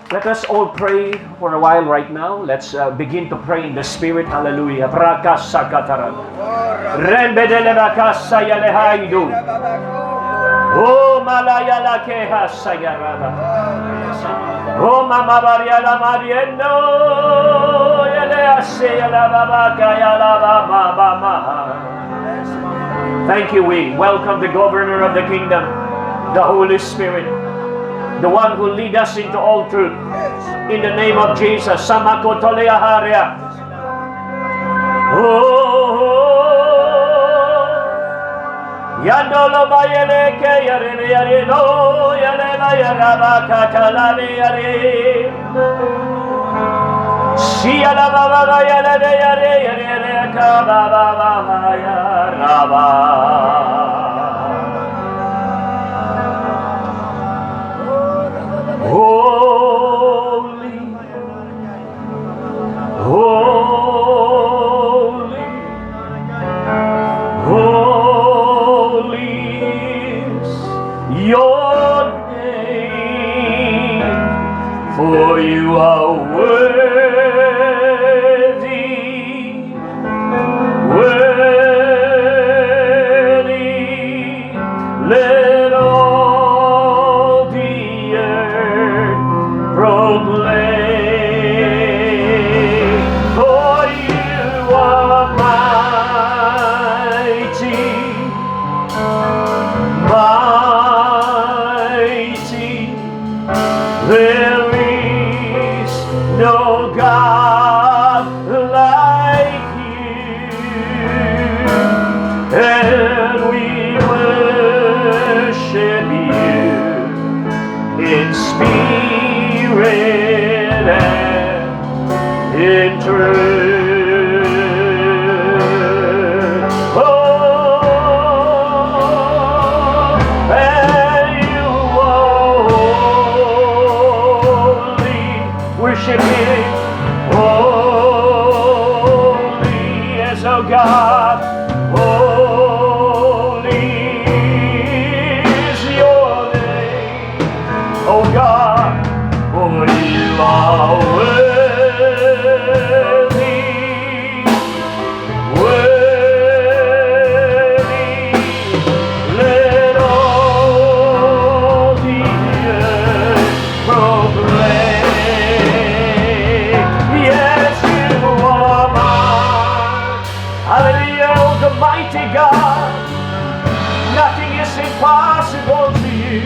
Let us all pray for a while right now. Let's begin to pray in the Spirit. Hallelujah. Prakasakataran. Rembedelebakasayalehaidu. Oh, malayala sayarada. Oh, mamabariala mariendo. Thank you, we welcome the governor of the kingdom, the Holy Spirit, the one who lead us into all truth. In the name of Jesus. Samakotoleaharia. Yandolo bayele ke yare yare no yare bayaraba katalani yare. Siya la baba yare yare yare ka baba yaraba. Holy, holy, holy is your name, for you are worthy, worthy. Let all the earth proclaim, for you are mighty, mighty. There is no God like you, and we worship you in spirit and in truth. Oh, and you holy, worship Him. Holy as our God. Holy is your name, oh God, for you are worthy, worthy. Let all the earth proclaim, yes, you are mine. Hallelujah, the mighty God. Nothing is impossible to you.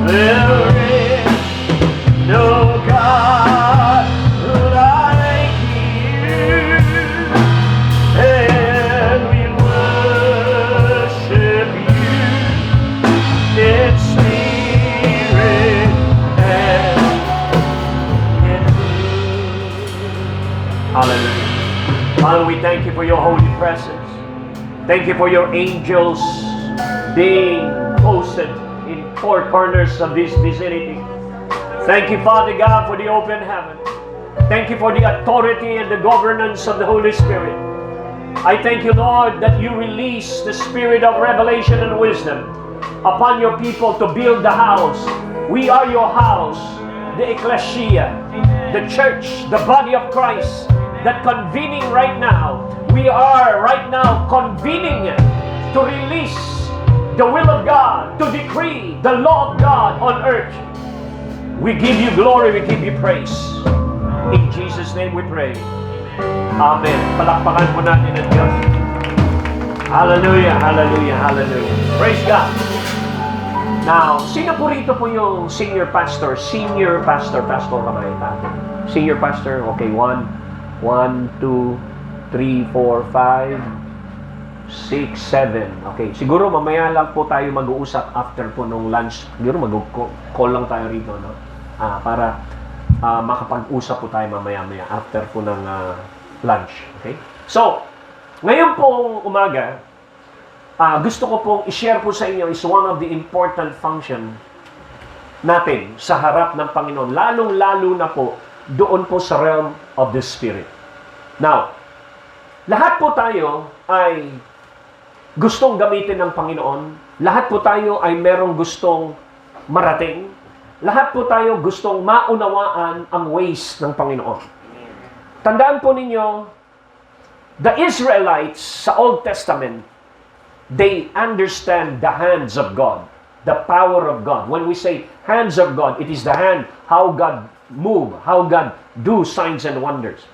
There is no God like you, and we worship you in spirit and in truth. Hallelujah. Father, we thank you for your holy presence. Thank you for your angels being posted in four corners of this vicinity. Thank you, Father God, for the open heaven. Thank you for the authority and the governance of the Holy Spirit. I thank you, Lord, that you release the spirit of revelation and wisdom upon your people to build the house. We are your house, the ecclesia, the church, the body of Christ, that convening right now. We are right now convening to release the will of God, to decree the law of God on earth. We give you glory, we give you praise. In Jesus' name we pray. Amen. Palakpakan po natin ang Diyos. Hallelujah, hallelujah, hallelujah. Praise God. Now, sino po rito po yung senior pastor? Senior pastor, pastor kamay tayo. Senior pastor, okay, 1, 2, 3, 4, 5. 6, 7. Okay. Siguro mamaya lang po tayo mag-uusap after po nung lunch. Siguro mag-call lang tayo rito, no? Para makapag-usap po tayo mamaya-maya after po ng lunch. Okay? So, ngayon pong umaga, gusto ko pong i-share po sa inyo is one of the important function natin sa harap ng Panginoon. Lalong-lalo na po doon po sa realm of the Spirit. Now, lahat po tayo ay gustong gamitin ng Panginoon. Lahat po tayo ay merong gustong marating. Lahat po tayo gustong maunawaan ang ways ng Panginoon. Tandaan po ninyo, the Israelites sa Old Testament, they understand the hands of God, the power of God. When we say hands of God, it is the hand, how God move, how God do signs and wonders.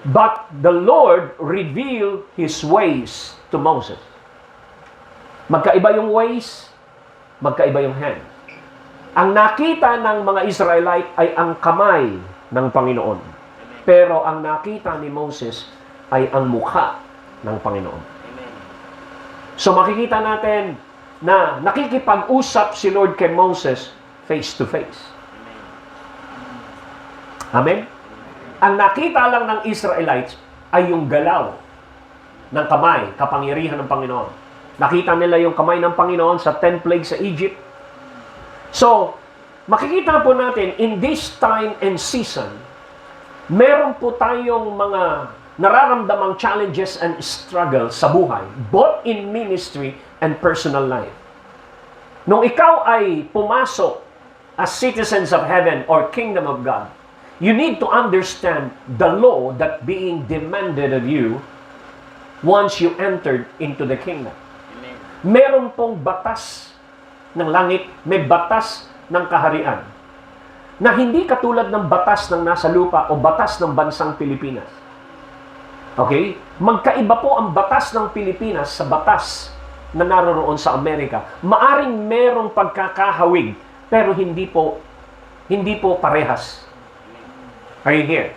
But the Lord revealed His ways to Moses. Magkaiba yung ways, magkaiba yung hand. Ang nakita ng mga Israelite ay ang kamay ng Panginoon. Pero ang nakita ni Moses ay ang mukha ng Panginoon. So makikita natin na nakikipag-usap si Lord kay Moses face to face. Amen? Ang nakita lang ng Israelites ay yung galaw ng kamay, kapangyarihan ng Panginoon. Nakita nila yung kamay ng Panginoon sa 10 plagues sa Egypt. So, makikita po natin, in this time and season, meron po tayong mga nararamdamang challenges and struggles sa buhay, both in ministry and personal life. Nung ikaw ay pumasok as citizens of heaven or kingdom of God, you need to understand the law that being demanded of you once you entered into the kingdom. Amen. Meron pong batas ng langit, may batas ng kaharian na hindi katulad ng batas ng nasa lupa o batas ng bansang Pilipinas. Okay? Magkaiba po ang batas ng Pilipinas sa batas na naroroon sa Amerika. Maaring merong pagkakahawig, pero hindi po parehas. Are you here?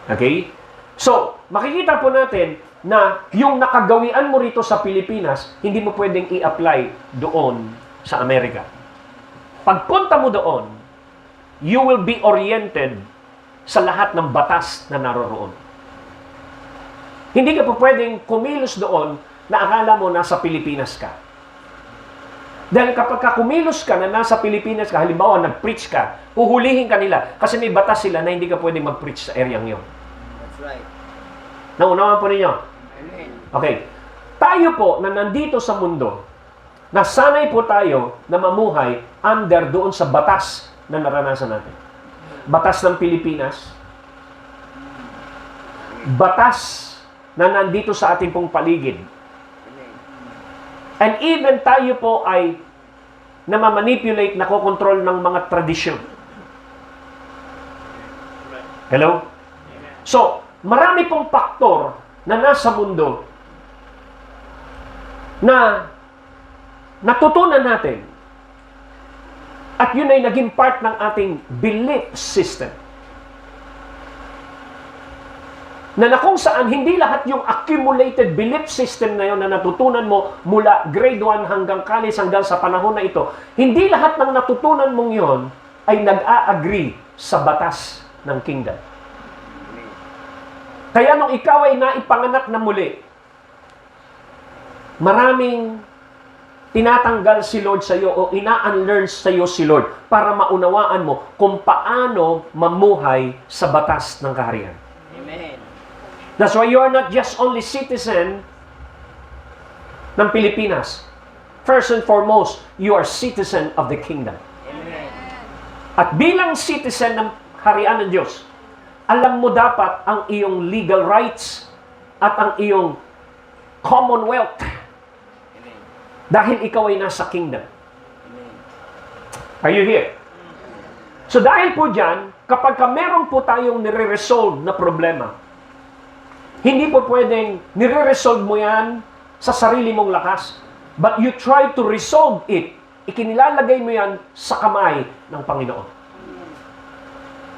Okay? So, makikita po natin na yung nakagawian mo rito sa Pilipinas, hindi mo pwedeng i-apply doon sa Amerika. Pagpunta mo doon, you will be oriented sa lahat ng batas na naroroon. Hindi ka po pwedeng kumilos doon na akala mo nasa Pilipinas ka. Dahil kapag kumilos ka na nasa Pilipinas ka, halimbawa nag-preach ka, huhulihin ka nila kasi may batas sila na hindi ka pwedeng mag-preach sa areang yun. That's right. Naunawan po ninyo? Amen. Okay. Tayo po na nandito sa mundo, nasanay po tayo na mamuhay under doon sa batas na naranasan natin. Batas ng Pilipinas. Batas na nandito sa ating pong paligid. And even tayo po ay namamanipulate, nakokontrol ng mga tradisyon. Hello? So, marami pong faktor na nasa mundo na natutunan natin at yun ay naging part ng ating belief system. Na kung saan hindi lahat yung accumulated belief system na yun na natutunan mo mula grade 1 hanggang college hanggang sa panahon na ito, hindi lahat ng natutunan mong yon ay nag-a-agree sa batas ng kingdom. Kaya nung ikaw ay naipanganak na muli, maraming tinatanggal si Lord sa iyo o ina-unlearn sa iyo si Lord para maunawaan mo kung paano mamuhay sa batas ng kaharian. Amen. That's why you are not just only citizen ng Pilipinas. First and foremost, you are citizen of the kingdom. Amen. At bilang citizen ng harian ng Diyos, alam mo dapat ang iyong legal rights at ang iyong commonwealth. Amen. Dahil ikaw ay nasa kingdom. Amen. Are you here? So dahil po dyan, kapag meron po tayong nire-resolve na problema, hindi po pwedeng nire-resolve mo yan sa sarili mong lakas. But you try to resolve it. Ikinilalagay mo yan sa kamay ng Panginoon.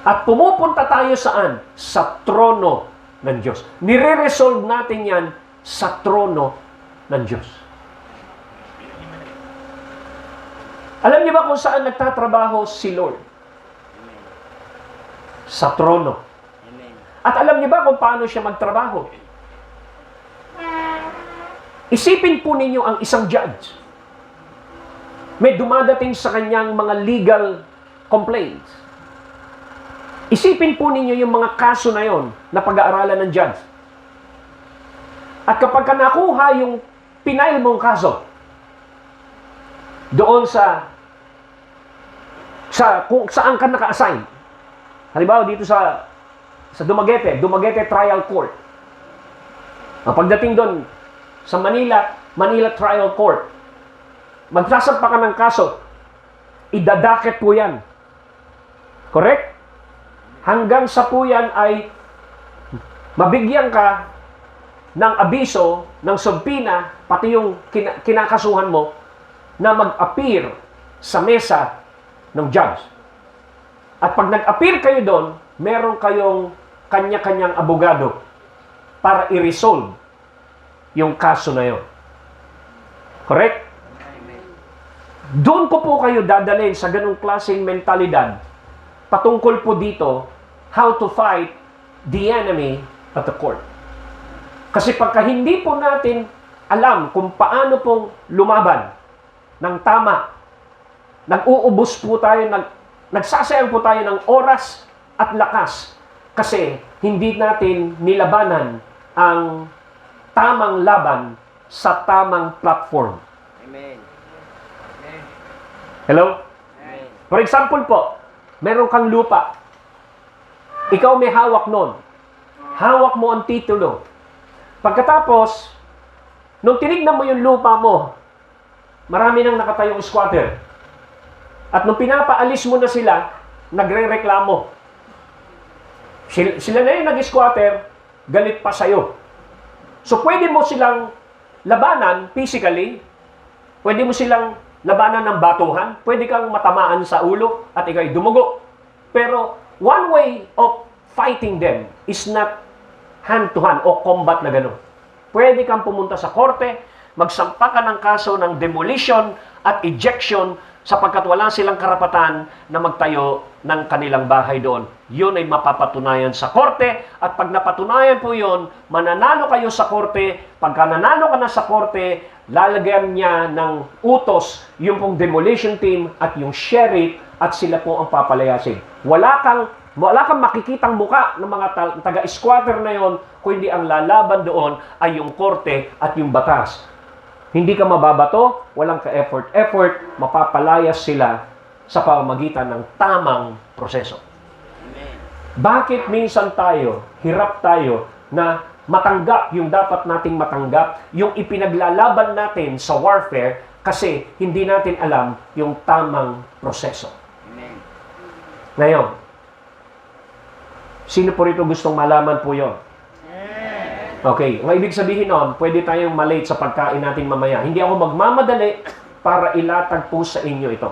At pumupunta tayo saan? Sa trono ng Diyos. Nire-resolve natin yan sa trono ng Diyos. Alam niyo ba kung saan nagtatrabaho si Lord? Amen. Sa trono. Amen. At alam niyo ba kung paano siya magtrabaho? Isipin po ninyo ang isang judge. May dumadating sa kanyang mga legal complaints. Isipin po ninyo yung mga kaso na yon na pag-aaralan ng judge. At kapag ka nakuha yung pinail mong kaso, doon sa kung saan ka naka-assign. Halimbawa dito sa Dumaguete Trial Court. Ang pagdating doon sa Manila Trial Court, magsasampa ka ng kaso, idadaket po yan. Correct? Hanggang sa po yan ay mabigyan ka ng abiso, ng subpina, pati yung kinakasuhan mo, na mag-appear sa mesa ng judge. At pag nag-appear kayo doon, meron kayong kanya-kanyang abogado para i-resolve yung kaso na yon. Correct? Amen. Doon ko po kayo dadalhin sa ganung klaseng mentalidad patungkol po dito how to fight the enemy at the court. Kasi pagka hindi po natin alam kung paano pong lumaban ng tama, nag-uubos po tayo, nagsasayang po tayo ng oras at lakas kasi hindi natin nilabanan ang tamang laban sa tamang platform. Amen. Hello? Amen. For example po, meron kang lupa. Ikaw may hawak nun. Hawak mo ang titulo. Pagkatapos, nung tinignan mo yung lupa mo, marami nang nakatayong squatter. At nung pinapaalis mo na sila, nagre-reklamo. Sila na yung nag-squatter, galit pa sa'yo. So, pwede mo silang labanan physically, pwede mo silang labanan ng batuhan, pwede kang matamaan sa ulo at ikaw'y dumugo. Pero, one way of fighting them is not hand-to-hand o combat na gano'n. Pwede kang pumunta sa korte, magsampa ka ng kaso ng demolition at ejection sapagkat wala silang karapatan na magtayo ng kanilang bahay doon. Yun ay mapapatunayan sa korte at pag napatunayan po yun, mananalo kayo sa korte. Pagka nanalo ka na sa korte, lalagyan niya ng utos yung pong demolition team at yung sheriff at sila po ang papalayasin. Wala kang makikitang muka ng mga taga-squatter na yon, kundi ang lalaban doon ay yung korte at yung batas. Hindi ka mababato, walang ka-effort, mapapalayas sila sa pamamagitan ng tamang proseso. Amen. Bakit minsan hirap tayo na matanggap yung dapat nating matanggap, yung ipinaglalaban natin sa warfare kasi hindi natin alam yung tamang proseso. Amen. Ngayon, sino po rito gustong malaman po yon? Okay, ang ibig sabihin nun, pwede tayong malate sa pagkain natin mamaya. Hindi ako magmamadali para ilatag po sa inyo ito.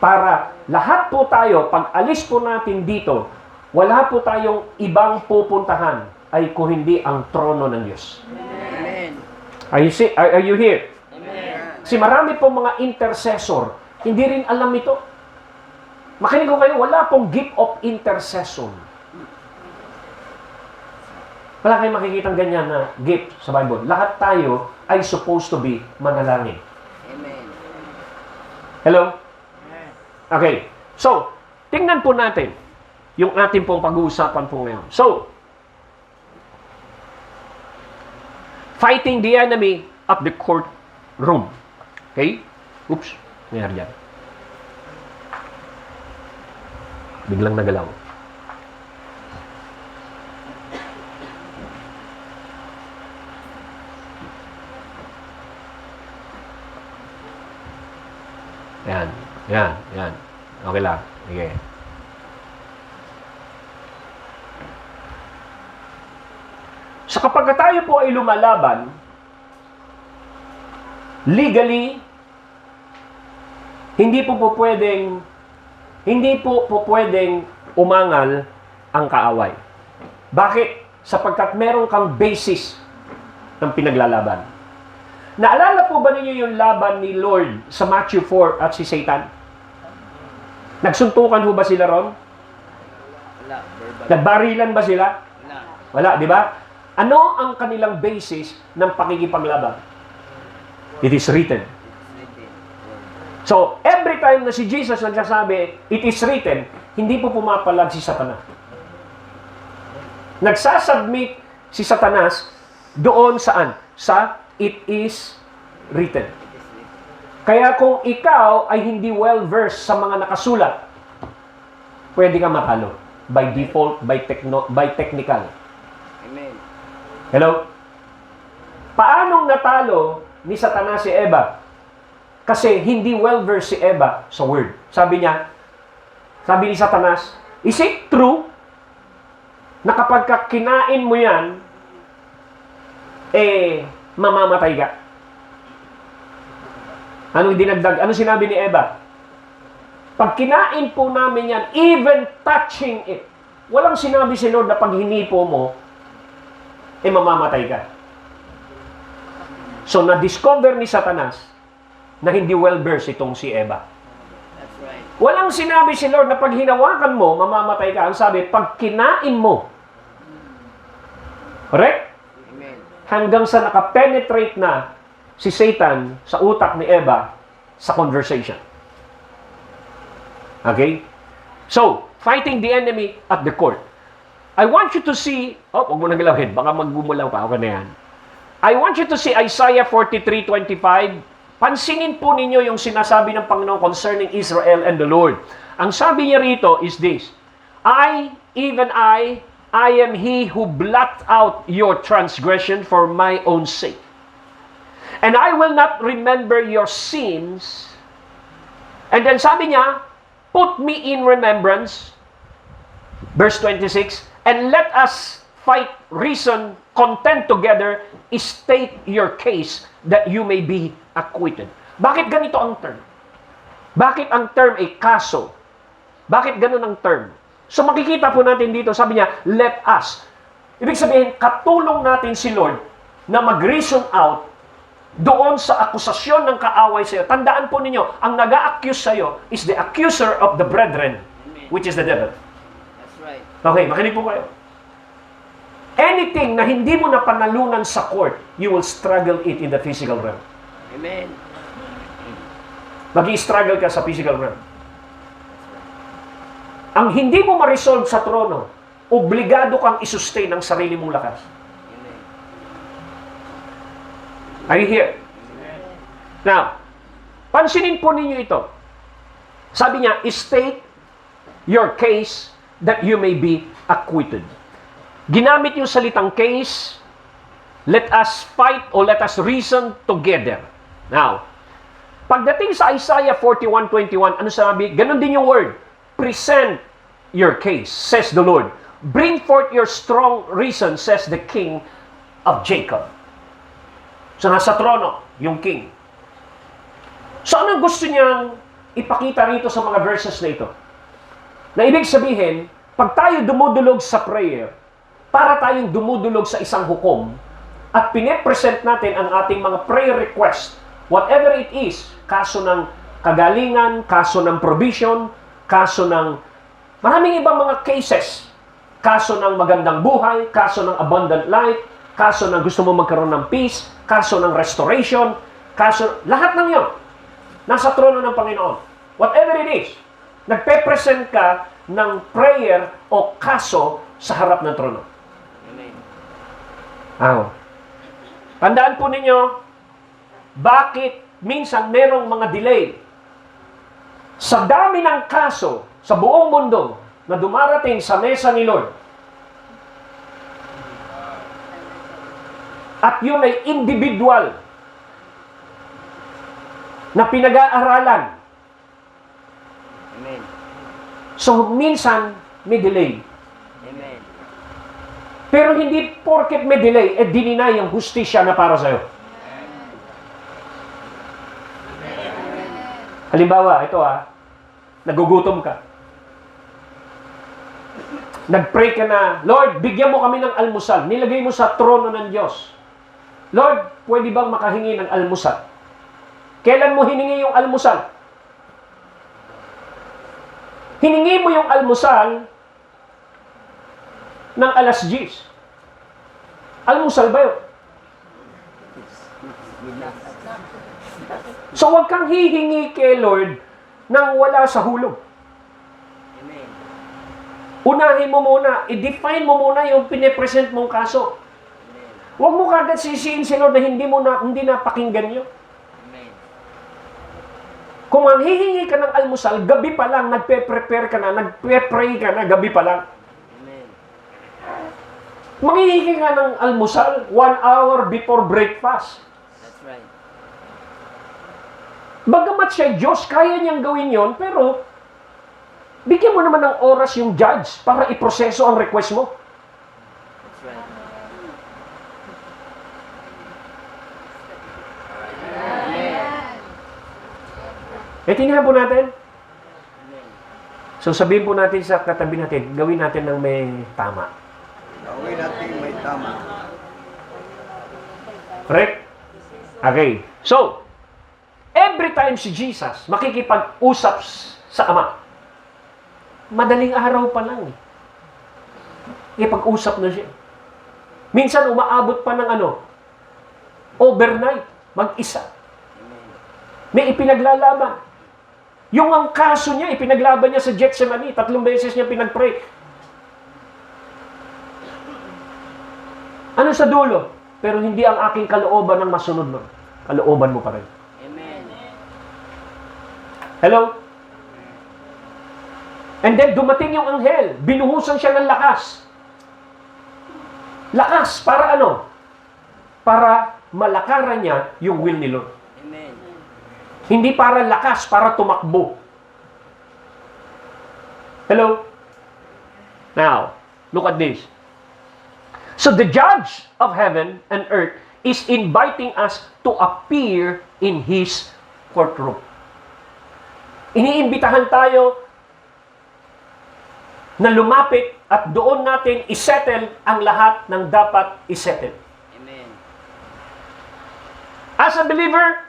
Para lahat po tayo, pag alis po natin dito, wala po tayong ibang pupuntahan ay kung hindi ang trono ng Diyos. Amen. Are you here? Amen. Kasi marami pong mga intercessor, hindi rin alam ito. Makinig ko kayo, wala pong gift of intercession. Wala kayong makikitang ganyan na gift sa Bible. Lahat tayo ay supposed to be manalangin. Amen. Hello? Okay. So, tingnan po natin yung ating pong pag-uusapan po ngayon. So, fighting the enemy at the courtroom. Okay? Oops. Nangyari dyan. Biglang nagalaw. Yan. Okay lang. Okay. So kapag tayo po ay lumalaban, legally, hindi po pwedeng umangal ang kaaway. Bakit? Sapagkat meron kang basis ng pinaglalaban. Naalala po ba ninyo yung laban ni Lord sa Matthew 4 at si Satan? Nagsuntukan ho ba sila ron? Wala. Verbal. Nagbarilan ba sila? Wala. Wala, di ba? Ano ang kanilang basis ng pakikipaglaban? It is written. So, every time na si Jesus nagsasabi, it is written, hindi po pumapalag si Satanas. Nagsasubmit si Satanas doon saan? Sa it is written. Kaya kung ikaw ay hindi well-versed sa mga nakasulat, pwede ka matalo. By default, by technical. Amen. Hello? Paanong natalo ni Satanas si Eva? Kasi hindi well-versed si Eva sa word. Sabi ni Satanas, is it true na kapag kinain mo yan, mamamatay ka? Anong dinagdag? Ano sinabi ni Eva? Pag kinain po namin yan, even touching it, walang sinabi si Lord na pag hinipo mo, mamamatay ka. So, na-discover ni Satanas na hindi well-versed itong si Eva. That's right. Walang sinabi si Lord na pag hinawakan mo, mamamatay ka. Ang sabi, pag kinain mo. Correct? Amen. Hanggang sa nakapenetrate na si Satan sa utak ni Eva sa conversation. Okay? So, fighting the enemy at the court. I want you to see, huwag mo nang galawin, baka maggumulaw pa, okay na yan. I want you to see Isaiah 43:25. Pansinin po ninyo yung sinasabi ng Panginoon concerning Israel and the Lord. Ang sabi niya rito is this, even I am He who blots out your transgression for my own sake. And I will not remember your sins. And then sabi niya, put me in remembrance. Verse 26, and let us fight, reason, contend together, state your case that you may be acquitted. Bakit ganito ang term? Bakit ang term ay kaso? Bakit ganun ang term? So makikita po natin dito, sabi niya, let us. Ibig sabihin, katulong natin si Lord na mag-reason out doon sa akusasyon ng kaaway sa iyo. Tandaan po ninyo, ang nag-a-accuse sa iyo is the accuser of the brethren, which is the devil. That's right. Okay, makinig po kayo. Anything na hindi mo napanalunan sa court, you will struggle it in the physical realm. Amen. Mag-i-struggle ka sa physical realm. Ang hindi mo ma-resolve sa trono, obligado kang isustain ang sarili mong lakas. Amen. Are you here? Now, pansinin po ninyo ito. Sabi niya, state your case that you may be acquitted. Ginamit yung salitang case, let us fight or let us reason together. Now, pagdating sa Isaiah 41:21, ano sabi? Ganon din yung word. Present your case, says the Lord. Bring forth your strong reason, says the King of Jacob. So, nasa trono, yung king. So, anong gusto niyang ipakita rito sa mga verses na ito? Na ibig sabihin, pag tayo dumudulog sa prayer, para tayong dumudulog sa isang hukom, at pine-present natin ang ating mga prayer request, whatever it is, kaso ng kagalingan, kaso ng provision, kaso ng maraming ibang mga cases, kaso ng magandang buhay, kaso ng abundant life, kaso ng gusto mo magkaroon ng peace, kaso ng restoration, kaso, lahat ng yon nasa trono ng Panginoon. Whatever it is, nagpe-present ka ng prayer o kaso sa harap ng trono. Amen. Tandaan po ninyo, bakit minsan merong mga delay? Sa dami ng kaso sa buong mundo na dumarating sa mesa ni Lord, at yun ay individual na pinag-aaralan. Amen. So, minsan, may delay. Amen. Pero hindi porket may delay, dininay ang hustisya na para sa'yo. Halimbawa, ito nagugutom ka. Nag-pray ka na, Lord, bigyan mo kami ng almusal. Nilagay mo sa trono ng Diyos. Lord, pwede bang makahingi ng almusal? Kailan mo hiningi yung almusal? Hiningi mo yung almusal ng alas 10. Almusal ba yun? So, huwag kang hihingi kay Lord nang wala sa hulog. Amen. Unahin mo muna, i-define mo muna yung pinipresent mong kaso. Huwag mo kagad sisihin si Lord na hindi na pakinggan nyo. Amen. Kung ang hihingi ka ng almusal, gabi pa lang, nagpe-prepare ka na, nagpe-pray ka na, gabi pa lang. Amen. Manghihingi ka ng almusal 1 hour before breakfast. That's right. Bagamat siya Diyos, kaya niyang gawin yon, pero bigyan mo naman ng oras yung judge para iproseso ang request mo. That's right. Tingnan po natin. Amen. So sabihin po natin sa katabi natin, gawin natin ng may tama. Gawin natin may tama. Correct? Okay. So, every time si Jesus makikipag-usap sa Ama, madaling araw pa lang. Ipag-usap na siya. Minsan umaabot pa ng overnight, mag-isa. May ipinaglalaban. Yung ang kaso niya, ipinaglaban niya sa Gethsemane. 3 beses niya pinag-pray. Ano sa dulo? Pero hindi ang aking kalooban ang masunod mo. Kalooban mo pa rin. Amen. Hello? And then dumating yung anghel. Binuhusan siya ng lakas. Lakas para ano? Para malakaran niya yung will ni Lord. Amen. Hindi para lakas, para tumakbo. Hello? Now, look at this. So the judge of heaven and earth is inviting us to appear in His courtroom. Iniimbitahan tayo na lumapit at doon natin isettle ang lahat ng dapat isettle. Amen. As a believer,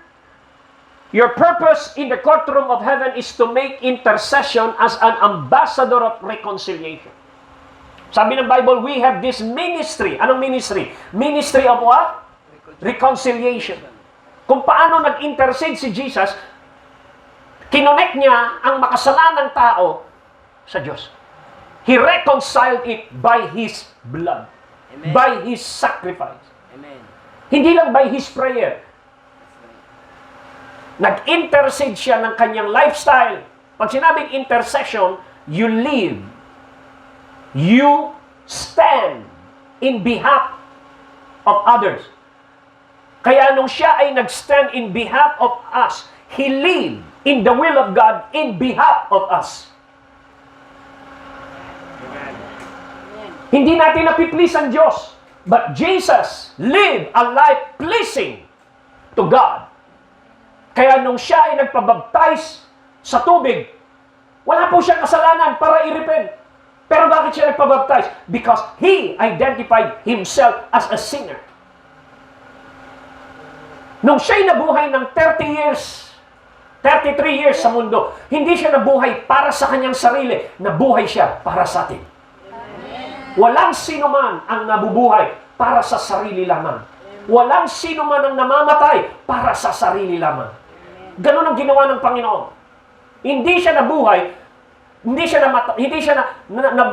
your purpose in the courtroom of heaven is to make intercession as an ambassador of reconciliation. Sabi ng Bible, we have this ministry. Anong ministry? Ministry of what? Reconciliation. Kung paano nag-intercede si Jesus, kinonect niya ang makasalanang tao sa Diyos. He reconciled it by His blood. Amen. By His sacrifice. Amen. Hindi lang by His prayer. Nag-intercede siya ng kanyang lifestyle. Pag sinabing intercession, you live. You stand in behalf of others. Kaya nung siya ay nag-stand in behalf of us, He lived in the will of God in behalf of us. Amen. Hindi natin napiplease ang Diyos. But Jesus lived a life pleasing to God. Kaya nung siya ay nagpabaptize sa tubig, wala po siyang kasalanan para i-repent. Pero bakit siya nagpabaptize? Because He identified Himself as a sinner. Nung siya'y nabuhay ng 30 years, 33 years sa mundo, hindi siya nabuhay para sa kanyang sarili, nabuhay siya para sa atin. Walang sino man ang nabubuhay para sa sarili lamang. Walang sino man ang namamatay para sa sarili lamang. Ganon ang ginawa ng Panginoon. Hindi siya nabuhay,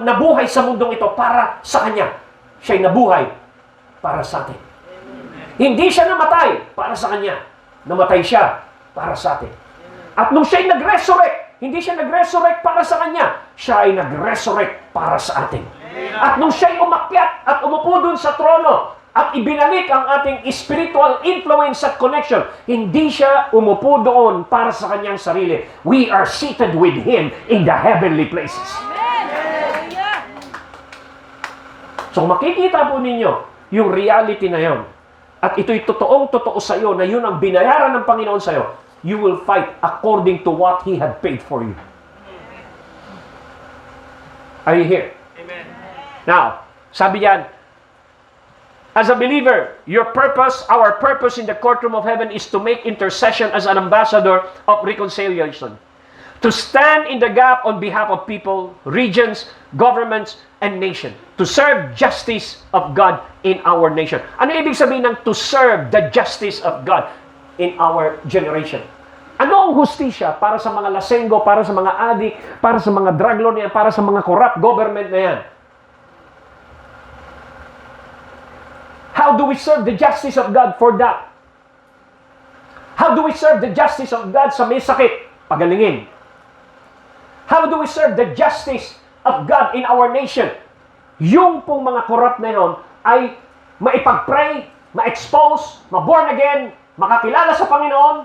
nabuhay sa mundong ito para sa Kanya. Siya'y nabuhay para sa atin. Hindi siya namatay para sa Kanya. Namatay siya para sa atin. At nung siya'y nag-resurrect, hindi siya nag-resurrect para sa Kanya. Siya ay nag-resurrect para sa atin. At nung siya'y umakyat at umupo dun sa trono, at ibinalik ang ating spiritual influence at connection, hindi siya umupo doon para sa kanyang sarili. We are seated with Him in the heavenly places. So makikita po ninyo yung reality na yon. At ito'y totoong-totoo sa iyo na yun ang binayaran ng Panginoon sa iyo. You will fight according to what He had paid for you. Are you here? Amen. Now, sabi yan, As a believer, your purpose, our purpose in the courtroom of heaven is to make intercession as an ambassador of reconciliation. To stand in the gap on behalf of people, regions, governments, and nation. To serve justice of God in our nation. Ano ibig sabihin ng to serve the justice of God in our generation? Ano ang hustisya para sa mga lasenggo, para sa mga adik, para sa mga drug lord na yan, para sa mga corrupt government na yan? How do we serve the justice of God for that? How do we serve the justice of God sa may sakit? Pagalingin. How do we serve the justice of God in our nation? Yung pong mga corrupt na yun ay maipag-pray, ma-expose, ma-born again, makakilala sa Panginoon.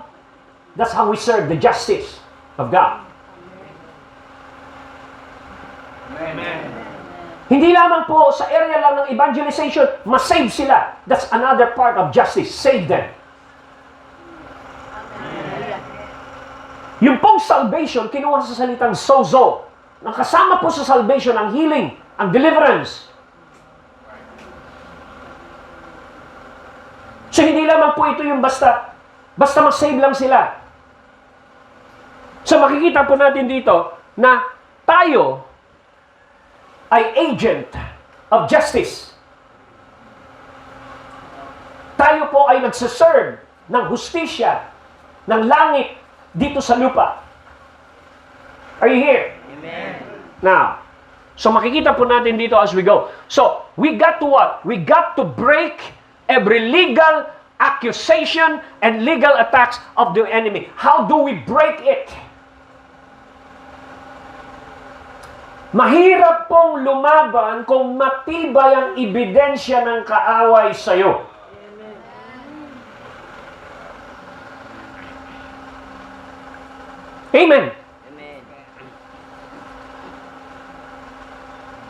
That's how we serve the justice of God. Amen. Hindi lamang po sa area lang ng evangelization, ma-save sila. That's another part of justice. Save them. Yung pong salvation, kinuha sa salitang sozo. Nakasama po sa salvation ang healing, ang deliverance. So hindi lamang po ito yung basta mag-save lang sila. So makikita po natin dito na tayo ay agent of justice. Tayo po ay nagsaserve ng hustisya, ng langit dito sa lupa. Are you here? Amen. Now, so makikita po natin dito as we go. So, we got to what? We got to break every legal accusation and legal attacks of the enemy. How do we break it? Mahirap pong lumaban kung matibay ang ebidensya ng kaaway sa'yo. Amen. Amen.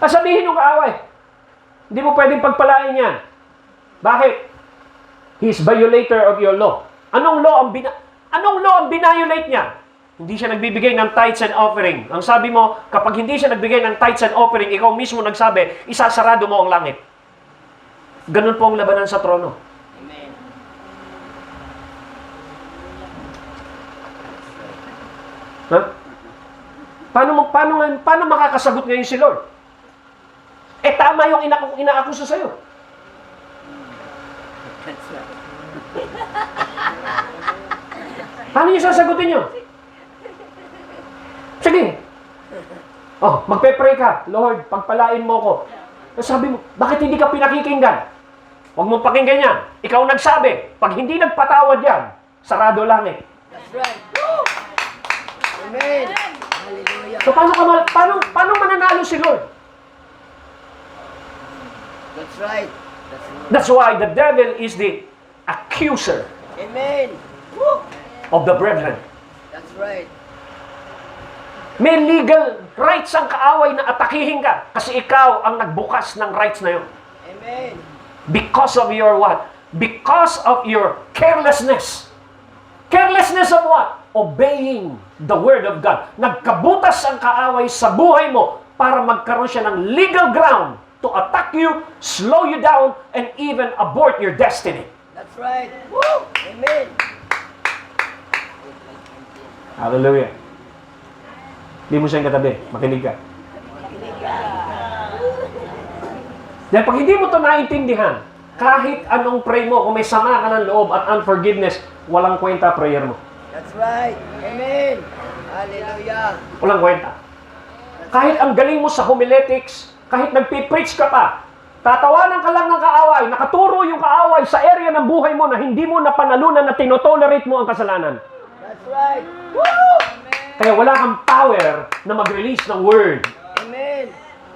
Sabihin ng kaaway, hindi mo pwedeng pagpalain yan. Bakit? He's violator of your law. Anong law ang binayolate niya? Hindi siya nagbibigay ng tithes and offering. Ang sabi mo, kapag hindi siya nagbigay ng tithes and offering, ikaw mismo nagsabi, isasarado mo ang langit. Ganun po ang labanan sa trono. Amen. Ha? Paano makakasagot ngayon si Lord? Tama yung inaakusa sa'yo. That's right. Paano niyo sasagutin yun? Sige. Magpe-pray ka. Lord, pagpalain mo ko. Sabi mo, bakit hindi ka pinakikinggan? Huwag mong pakinggan yan. Ikaw nagsabi. Pag hindi nagpatawad yan, sarado langit. That's right. Amen. Hallelujah. So paano mananalo si Lord? That's right. That's right. That's why the devil is the accuser Amen. Woo. of the brethren. That's right. May legal rights ang kaaway na atakihin ka kasi ikaw ang nagbukas ng rights na yun. Amen. Because of your what? Because of your carelessness. Carelessness of what? Obeying the word of God. Nagkabutas ang kaaway sa buhay mo para magkaroon siya ng legal ground to attack you, slow you down, and even abort your destiny. That's right. Woo. Amen. Hallelujah. Hindi mo siyang katabi. Makinig ka. Dahil pag hindi mo ito naintindihan, kahit anong pray mo, kung may sama ka ng loob at unforgiveness, walang kwenta prayer mo. That's right. Amen. Hallelujah. Walang kwenta. Kahit ang galing mo sa homiletics, kahit nagpipreach ka pa, tatawanan ka lang ng kaaway, nakaturo yung kaaway sa area ng buhay mo na hindi mo napanalunan na tinotolerate mo ang kasalanan. That's right. Woo. Kaya wala kang power na mag-release ng word. Amen.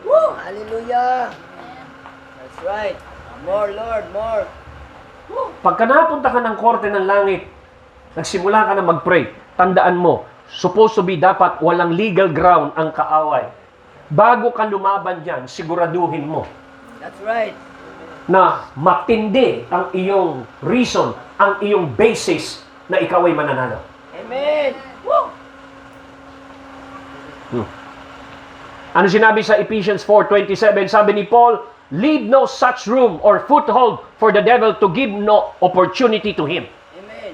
Woo. Hallelujah. That's right. More, Lord, more. Woo. Pagka napunta ka ng korte ng langit, nagsimula ka na mag-pray, tandaan mo, supposed to be dapat walang legal ground ang kaaway. Bago ka lumaban dyan, siguraduhin mo That's right. na matindi ang iyong reason, ang iyong basis na ikaw ay mananalo. Amen. Woo. Ano sinabi sa Ephesians 4:27? Sabi ni Paul, leave no such room or foothold for the devil to give no opportunity to him. Amen.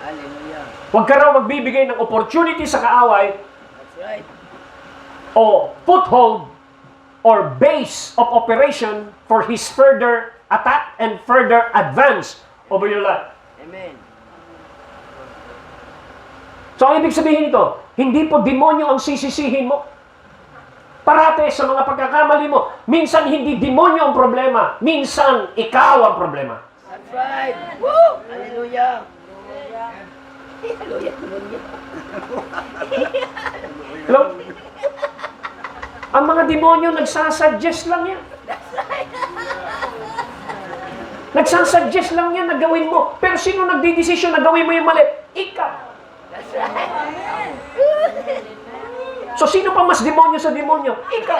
Hallelujah. Huwag ka raw magbibigay ng opportunity sa kaaway That's right. o foothold or base of operation for his further attack and further advance over your life. Amen. So, ang ibig sabihin nito, hindi po demonyo ang sisisihin mo. Parate sa mga pagkakamali mo, minsan hindi demonyo ang problema, minsan ikaw ang problema. That's right. Woo! Hallelujah. Hallelujah. Hallelujah. Hello? Ang mga demonyo nagsasuggest lang yan. Nagsasuggest lang yan na gawin mo. Pero sino nagdidesisyon na gawin mo yung mali? Ikaw. That's right. So sino pa mas demonyo sa demonyo? Ikaw.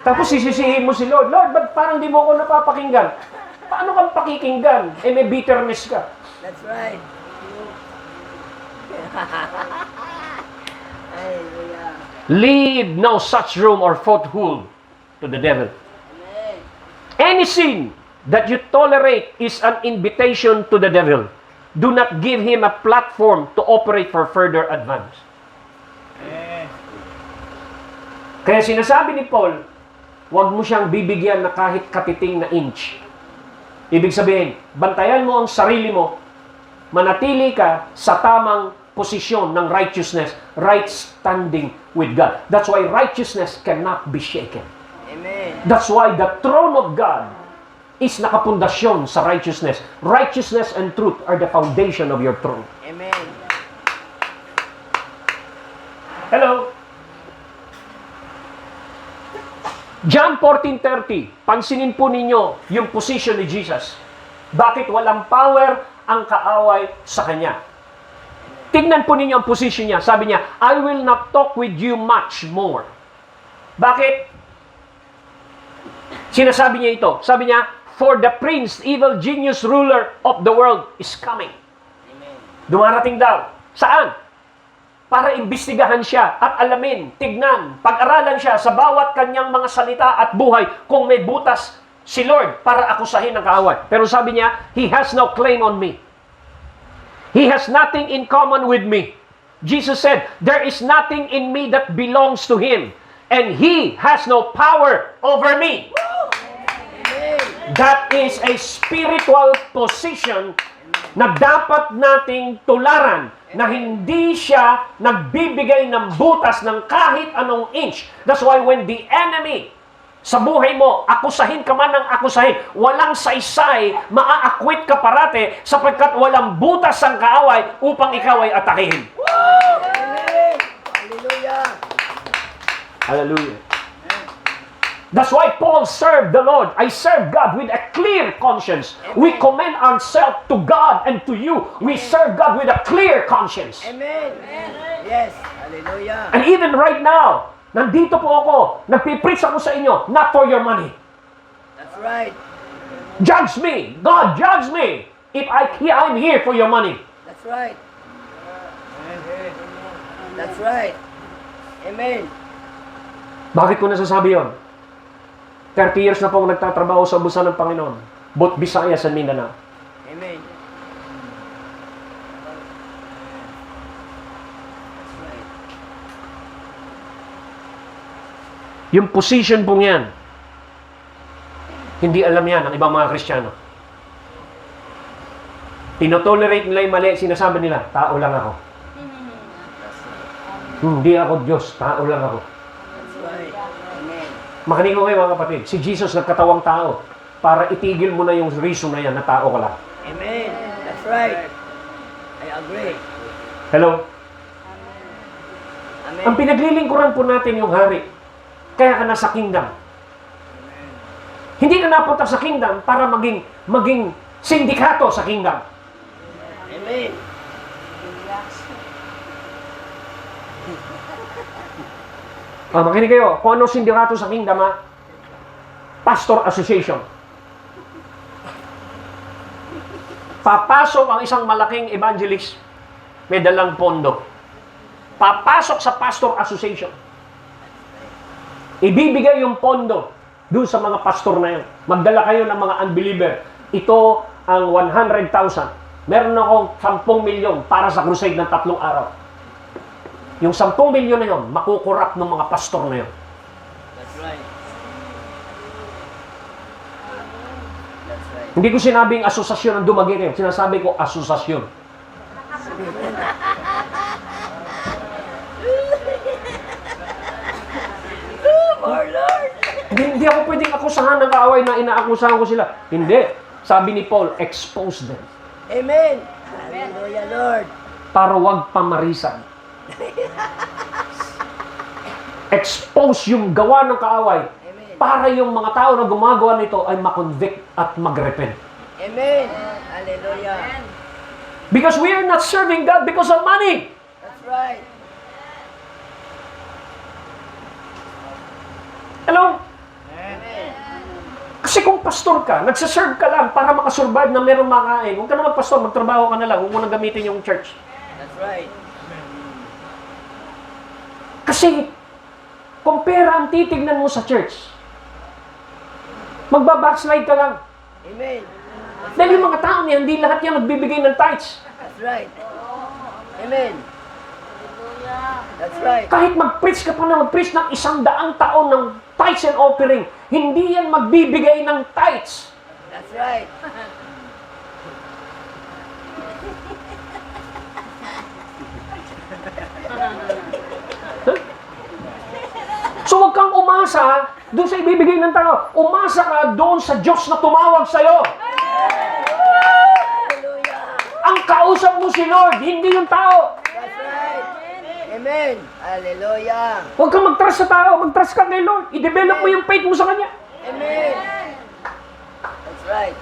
Tapos sisisihin mo si Lord, Lord, ba't parang di mo ako napapakinggan? Paano kang pakikinggan? Eh may bitterness ka. That's right. Hallelujah. Leave no such room or foothold to the devil. Amen. Any sin that you tolerate is an invitation to the devil. Do not give him a platform to operate for further advance. Kaya sinasabi ni Paul, huwag mo siyang bibigyan na kahit katiting na inch. Ibig sabihin, bantayan mo ang sarili mo, manatili ka sa tamang posisyon ng righteousness, right standing with God. That's why righteousness cannot be shaken. Amen. That's why the throne of God is nakapundasyon sa righteousness. Righteousness and truth are the foundation of your throne. Amen. Hello? John 14:30, pansinin po ninyo yung position ni Jesus. Bakit walang power ang kaaway sa kanya? Tignan po ninyo ang position niya. Sabi niya, I will not talk with you much more. Bakit? Sinasabi niya ito. Sabi niya, for the prince, evil genius ruler of the world is coming. Amen. Dumarating daw. Saan? Para imbestigahan siya at alamin, tignan, pag-aralan siya sa bawat kanyang mga salita at buhay kung may butas si Lord para akusahin ng kaaway. Pero sabi niya, He has no claim on me. He has nothing in common with me. Jesus said, there is nothing in me that belongs to Him. And He has no power over me. Amen. That is a spiritual position na dapat nating tularan, na hindi siya nagbibigay ng butas ng kahit anong inch. That's why when the enemy sa buhay mo, akusahin ka man ng akusahin, walang saysay, maa-acquit ka parate sapagkat walang butas ang kaaway upang ikaw ay atakihin. Amen. Hallelujah. Hallelujah. That's why Paul served the Lord. I serve God with a clear conscience. We commend ourselves to God and to you. We serve God with a clear conscience. Amen. Yes. Hallelujah. And even right now, nandito po ako, nagpipreach ako sa inyo, not for your money. That's right. Judge me. God, judge me. If I'm here for your money. That's right. That's right. Amen. Bakit ko nasasabi yon? 30 years na po akong nagtatrabaho sa busa ng Panginoon. Both Visayas and Mindanao. Amen. That's right. Yung position pong yan, hindi alam yan ng ibang mga Kristiyano. Tinotolerate nila yung mali, sinasabi nila, tao lang ako. Hindi ako Diyos, tao lang ako. That's right. Amen. Makinig ko kayo mga kapatid, si Jesus nagkatawang tao para itigil mo na yung reason na yan na tao ka lang. Amen. That's right. I agree. Hello? Amen. Ang pinaglilingkuran po natin yung hari. Kaya ka nasa kingdom. Hindi ka napunta sa kingdom para maging sindikato sa kingdom. Amen. Makinig kayo, kung anong sindikato sa kingdom, Pastor Association. Papasok ang isang malaking evangelist. may dalang pondo. Papasok sa pastor association. Ibibigay yung pondo doon sa mga pastor na yun. Magdala kayo ng mga unbeliever. Ito ang 100,000. Meron akong 10 milyon para sa crusade ng 3 araw. Yung 10 milyon na yun, makukurap ng mga pastor na yun. That's right. That's right. Hindi ko sinabing asosasyon ang dumagi kayo. Sinasabi ko asosasyon. More Lord. Hindi ako pwedeng akusahan ng kaaway na inaakusahan ko sila. Hindi. Sabi ni Paul, expose them. Amen. Hallelujah, Lord. Para wag pamarisan. Expose yung gawa ng kaaway. Amen. Para yung mga tao na gumagawa nito ay makonvict at magrepent. Amen. Hallelujah. Because we are not serving God because of money. That's right. Hello? Amen. Kasi kung pastor ka, nagsaserve ka lang para makasurvive na meron makain, huwag ka na magpastor, magtrabaho ka na lang, huwag mo nang gamitin yung church. That's right. Kasi, kung pera ang titignan mo sa church, magbabackslide ka lang. Amen. Dahil yung mga tao niya, hindi lahat yan nagbibigay ng tithes. That's right. Amen. That's right. Kahit mag-preach ka pa na mag-preach ng 100 taon ng tithes and offering, hindi yan magbibigay ng tithes. That's right. So huwag kang umasa doon sa ibibigay ng tao. Umasa ka doon sa Diyos na tumawag sa'yo. Hallelujah. Ang kausap mo si Lord, hindi yung tao. That's right. Amen. Hallelujah. Huwag kang mag-trust sa tao, mag-trust ka kay Lord. I-develop mo yung faith mo sa Kanya. Amen. That's right.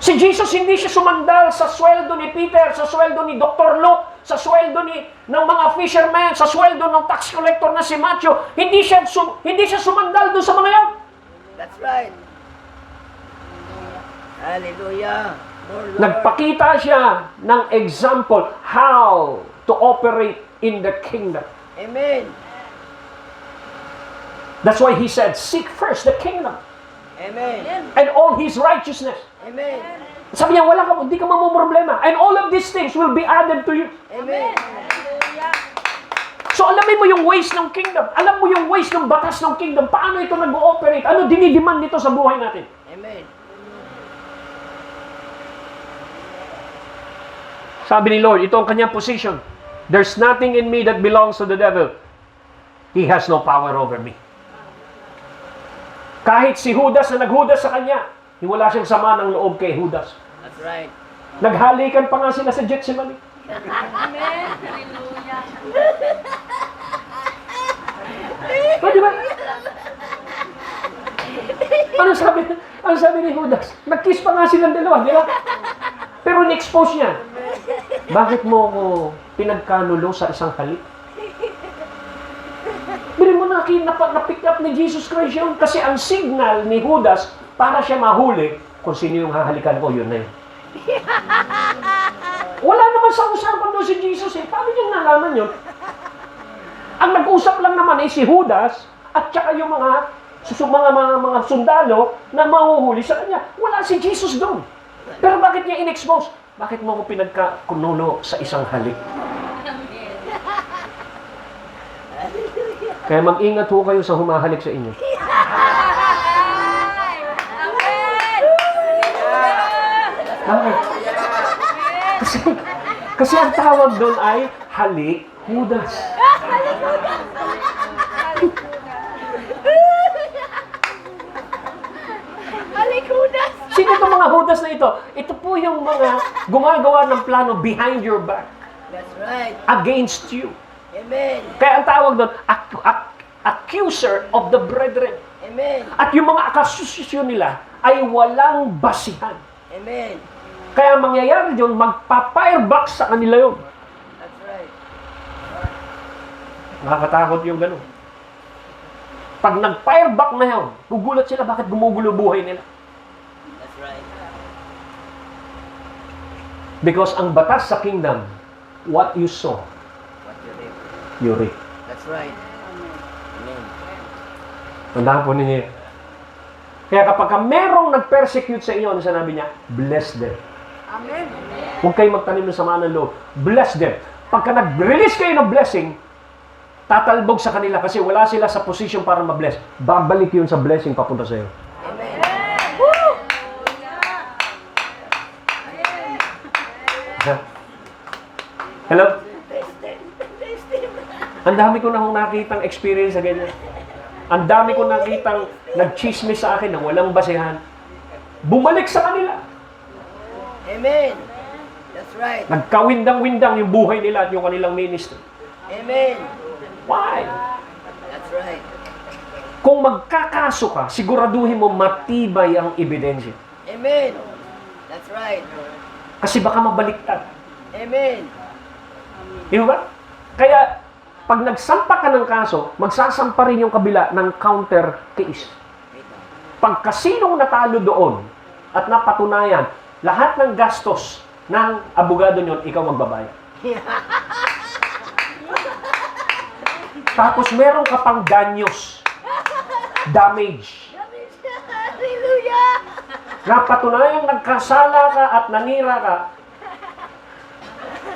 Si Jesus hindi siya sumandal sa sweldo ni Peter, sa sweldo ni Dr. Luke, sa sweldo ng mga fishermen, sa sweldo ng tax collector na si Matthew. Hindi siya sumandal doon sa mga yan. That's right. Hallelujah. More Lord. Nagpakita siya ng example how to operate in the kingdom. Amen. That's why he said, seek first the kingdom Amen. and all his righteousness. Amen. Sabi niya, hindi ka mamumroblema. And all of these things will be added to you. Amen. So alamin mo yung ways ng kingdom. Alam mo yung ways ng batas ng kingdom. Paano ito nag-ooperate? Ano dinidemand nito sa buhay natin? Amen. Sabi ni Lord, ito ang kanyang position. There's nothing in me that belongs to the devil. He has no power over me. Kahit si Judas na naghudas sa kanya, wala siyang sama ng loob kay Judas. That's right. Naghalikan pa nga sila sa Gethsemane. Amen. Hallelujah. O, di ba? Ano sabi ni Judas? Nag-kiss pa nga silang dalawa, di ba? Pero ni-expose niya. Bakit mo ako pinagkanulo sa isang halik? Bili mo na-pick up ni Jesus Christ yun. Kasi ang signal ni Judas para siya mahuli kung sino yung hahalikan ko, yun na yun. Wala naman sa usapan doon si Jesus eh. Paano niyang nalaman yun? Ang nag-usap lang naman ay si Judas at saka yung mga sundalo na mahuhuli sa kanya. Wala si Jesus doon. Pero bakit niya in-expose? Bakit mo ako pinagkakunulo sa isang halik? Kaya mag-ingat ho kayo sa humahalik sa inyo. Bakit? Kasi ang tawag doon ay halik Judas. Halikudas. Sino itong mga Judas na ito? Ito po yung mga gumagawa ng plano behind your back, That's right. against you. Amen. Kaya ang tawag doon, accuser of the brethren. Amen. At yung mga akasusisyon nila ay walang basihan. Amen. Kaya mangyayari yun, magpa-fireback sa kanila yun. That's right. Nakakatakot yung gano'n. Pag nag-fireback na yun, gugulat sila bakit gumugulo buhay nila. That's right. Because ang batas sa kingdom what you sow, What you reap. you reap. That's right. Amen. Tandaan po ninyo. Kaya kapag merong nag-persecute sa inyo, ano sinabi niya? Bless them. Amen. Huwag kayo magtanim ng sama ng loob. Bless them. Pagka nag-release kayo ng blessing, tatalbog sa kanila kasi wala sila sa position para ma-bless. Babalik yun sa blessing papunta sa iyo. Amen. Hello? Ang dami ko na nakitang experience sa ganyan. Ang dami ko nakitang nag-chismis sa akin ng walang basehan. Bumalik sa kanila. Amen. That's right. Nagkawindang-windang yung buhay nila at yung kanilang ministry. Amen. Why? That's right. Kung magkakaso ka, siguraduhin mo matibay ang ebidensya. Amen. That's right. Kasi baka mabaliktad. Amen. Di ba? Kaya, pag nagsampa ka ng kaso, magsasampa rin yung kabila ng counter case. Pag kasinong natalo doon at napatunayan, lahat ng gastos ng abogado nyon, ikaw magbabayad. Tapos meron ka pang danyos, damage. Hallelujah. Napatunayang nagkasala ka at nanira ka,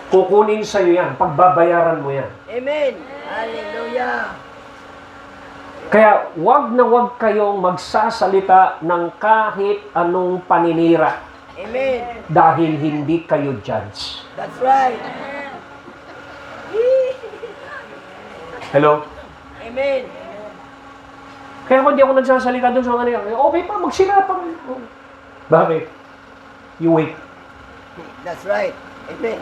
kukunin sa'yo yan, pagbabayaran mo yan. Amen. Hallelujah. Kaya wag na wag kayong magsasalita ng kahit anong paninira Amen. dahil hindi kayo judge. That's right. Hello? Amen. Kaya kung di ako nagsasalita doon sa mga nila, okay pa, magsira pa. Bakit? You wait. That's right. Amen.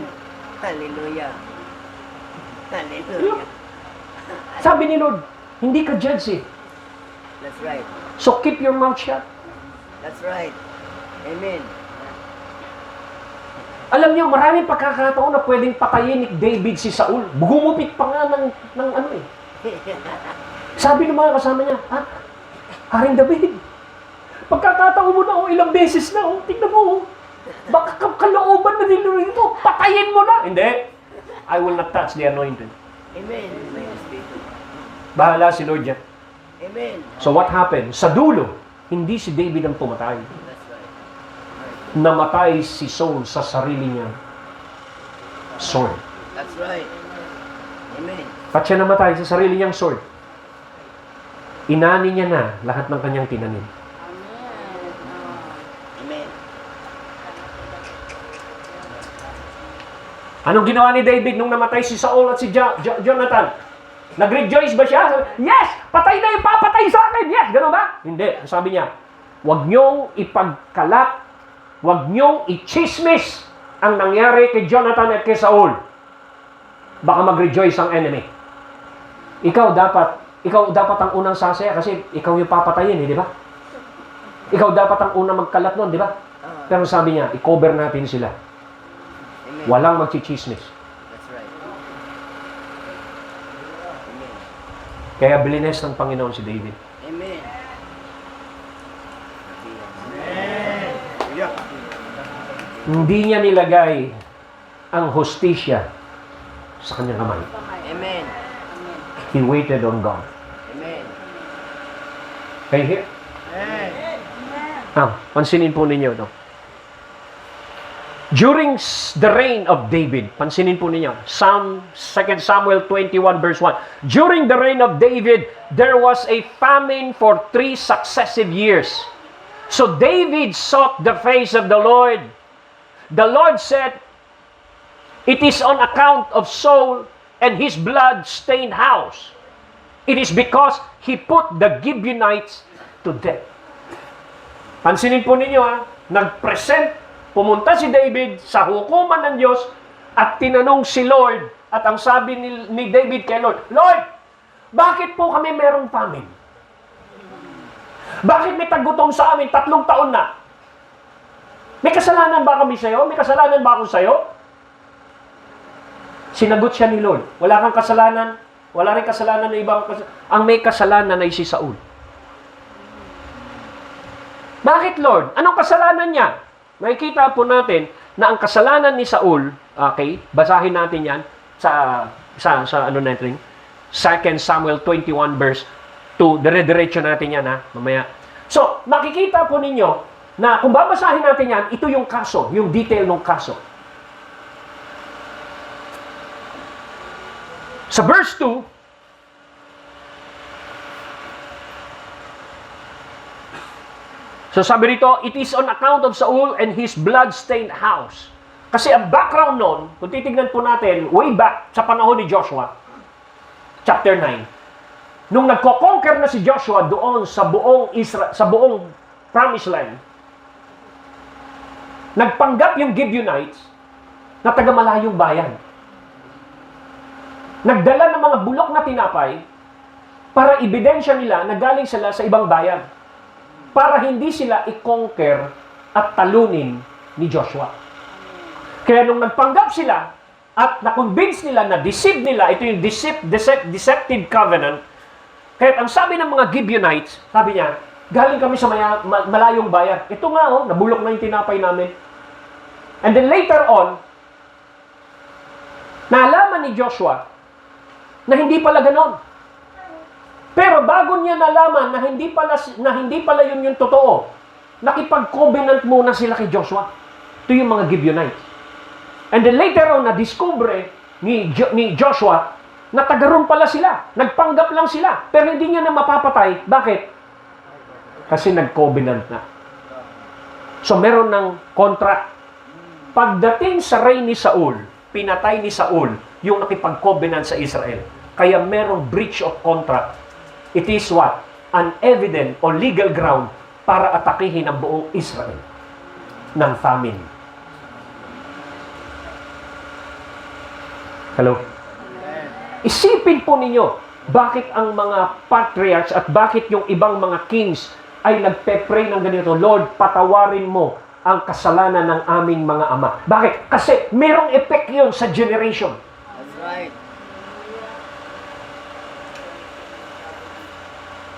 Hallelujah. Hallelujah. Sabi ni Lord, hindi ka judge eh. That's right. So keep your mouth shut. That's right. Amen. Alam niyo, maraming pagkakataon na pwedeng patayin ni David si Saul. Gumupit pa nga ng ano eh. Sabi ng mga kasama niya, Haring David, pagkakataon mo na, ilang beses na, tignan mo, baka kalooban na nilo ito, patayin mo na. Hindi. I will not touch the anointed. Amen. Bahala si Lord yan. Amen. So what happened? Sa dulo, hindi si David ang pumatay. That's right. Namatay si Saul sa sarili niya sword. That's right. Amen. At siya namatay sa sarili niyang sword. Inani niya na lahat ng kanyang tinanim. Amen. Anong ginawa ni David nung namatay si Saul at si Jonathan? Nag-rejoice ba siya? Yes! Patay na yung papatay sa akin! Yes! Ganun ba? Hindi. Sabi niya, huwag niyong ipagkalat, huwag niyong i-chismis ang nangyari kay Jonathan at kay Saul. Baka mag-rejoice ang enemy. Ikaw dapat ang unang sasaya kasi ikaw yung papatayin, di ba? Ikaw dapat ang unang magkalat nun, di ba? Pero sabi niya, i-cover natin sila. Amen. Walang magchichismis. That's right. Amen. Kaya blines ng Panginoon si David. Amen. Hindi niya nilagay ang hostisya sa kanyang kamay. Amen. He waited on God. Amen. Can you hear? Pansinin po ninyo, no? During the reign of David, pansinin po ninyo, 2 Samuel 21 verse 1. During the reign of David, there was a famine for 3 successive years. So David sought the face of the Lord. The Lord said, "It is on account of Saul and his blood-stained house. It is because he put the Gibeonites to death." Pansinin po ninyo pumunta si David sa hukuman ng Diyos at tinanong si Lord at ang sabi ni David kay Lord, Lord, bakit po kami merong famine? Bakit may tagutom sa amin 3 taon na? May kasalanan ba kami sa'yo? May kasalanan ba ako sa'yo? Sinagot siya ni Lord, wala kang kasalanan, wala rin kasalanan ng ibang kasalanan. Ang may kasalanan ay si Saul. Bakit, Lord? Anong kasalanan niya? Nakikita po natin na ang kasalanan ni Saul, okay, basahin natin yan sa ano natin, 2 Samuel 21 verse 2, dire-diretso natin yan ha, mamaya. So, makikita po ninyo na kung babasahin natin yan, ito yung kaso, yung detail ng kaso. Sa verse 2, so sabi rito, it is on account of Saul and his blood-stained house. Kasi ang background nun, kung titignan po natin, way back sa panahon ni Joshua, chapter 9, nung nagko-conquer na si Joshua doon sa buong sa buong Promised Land, nagpanggap yung Gibeonites na taga-malayong bayan. Nagdala ng mga bulok na tinapay para ebidensya nila na galing sila sa ibang bayan, para hindi sila i-conquer at talunin ni Joshua. Kaya nung nagpanggap sila at na-convince nila na deceive nila, ito yung deceptive covenant, kaya ang sabi ng mga Gibeonites, sabi niya, galing kami sa malayong bayan. Ito nga, nabulok na yung tinapay namin. And then later on, naalaman ni Joshua na hindi pala ganon. Pero bago niya nalaman na hindi pala yun yung totoo, nakipag-covenant muna sila kay Joshua. Ito yung mga Gibeonites. And then later on, na-discover ni Joshua na tagaroon pala sila. Nagpanggap lang sila. Pero hindi niya na mapapatay. Bakit? Kasi nag-covenant na. So meron ng contract. Pagdating sa reign ni Saul, pinatay ni Saul yung nakipag-covenant sa Israel. Kaya merong breach of contract. It is what? An evident or legal ground para atakihin ang buong Israel ng famine. Hello? Isipin po ninyo, bakit ang mga patriarchs at bakit yung ibang mga kings ay nagpe-pray ng ganito, Lord, patawarin mo ang kasalanan ng aming mga ama. Bakit? Kasi merong effect yun sa generation. That's right.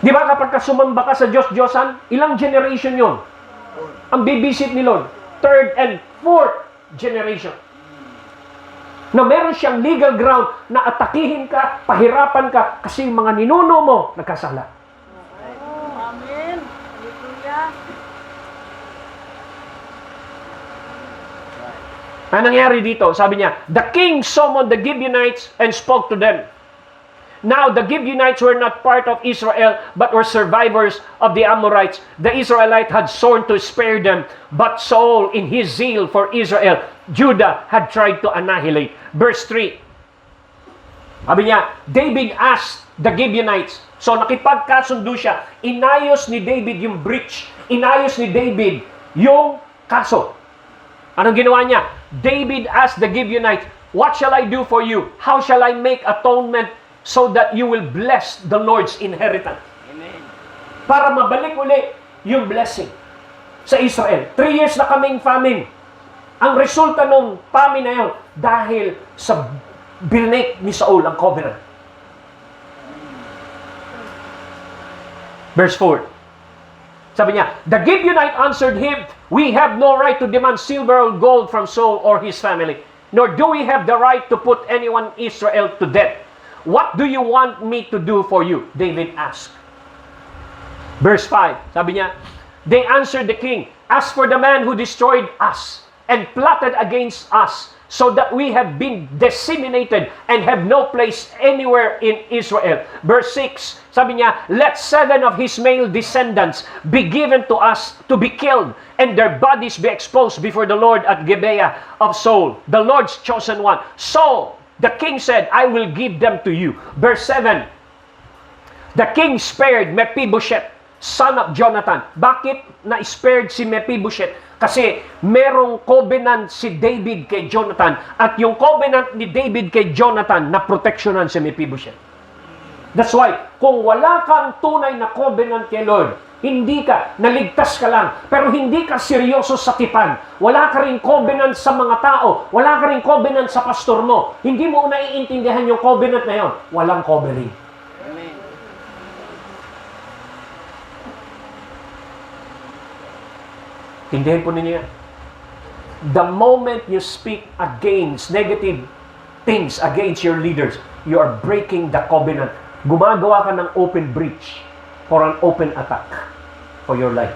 Di ba kapag sumamba ka sa Diyos-Diyosan, ilang generation yun? Ang bibisit ni Lord, 3rd and 4th generation. Na meron siyang legal ground na atakihin ka, pahirapan ka, kasi yung mga ninuno mo nagkasala. Amen. Hallelujah. Ano nangyari dito? Sabi niya, the king summoned the Gibeonites and spoke to them. Now, the Gibeonites were not part of Israel, but were survivors of the Amorites. The Israelites had sworn to spare them, but Saul, in his zeal for Israel, Judah, had tried to annihilate. Verse 3. Sabi niya, David asked the Gibeonites. So, nakipagkasundo siya. Inayos ni David yung breach. Inayos ni David yung kaso. Anong ginawa niya? David asked the Gibeonites, what shall I do for you? How shall I make atonement so that you will bless the Lord's inheritance? Amen. Para mabalik uli yung blessing sa Israel. 3 years na kaming famine. Ang resulta ng famine na yun, dahil sa binake ni Saul ang covenant. Verse 4. Sabi niya, the Gibeonite answered him, we have no right to demand silver or gold from Saul or his family, nor do we have the right to put anyone in Israel to death. What do you want me to do for you? David asked. Verse 5, sabi niya, they answered the king, as for the man who destroyed us and plotted against us, so that we have been disseminated and have no place anywhere in Israel. Verse 6, sabi niya, let 7 of his male descendants be given to us to be killed, and their bodies be exposed before the Lord at Gibeah of Saul, the Lord's chosen one. So the king said, I will give them to you. Verse 7, the king spared Mephibosheth, son of Jonathan. Bakit na-spared si Mephibosheth? Kasi merong covenant si David kay Jonathan, at yung covenant ni David kay Jonathan na proteksyonan si Mephibosheth. That's why, kung wala kang tunay na covenant kay Lord, hindi ka, naligtas ka lang, pero hindi ka seryoso sa tipan, wala ka rin covenant sa mga tao, wala ka rin covenant sa pastor mo, hindi mo naiintindihan yung covenant na yon, walang covering. Amen. Tindihan po ninyo yan. The moment you speak against negative things against your leaders, you are breaking the covenant. Gumagawa ka ng open breach for an open attack for your life.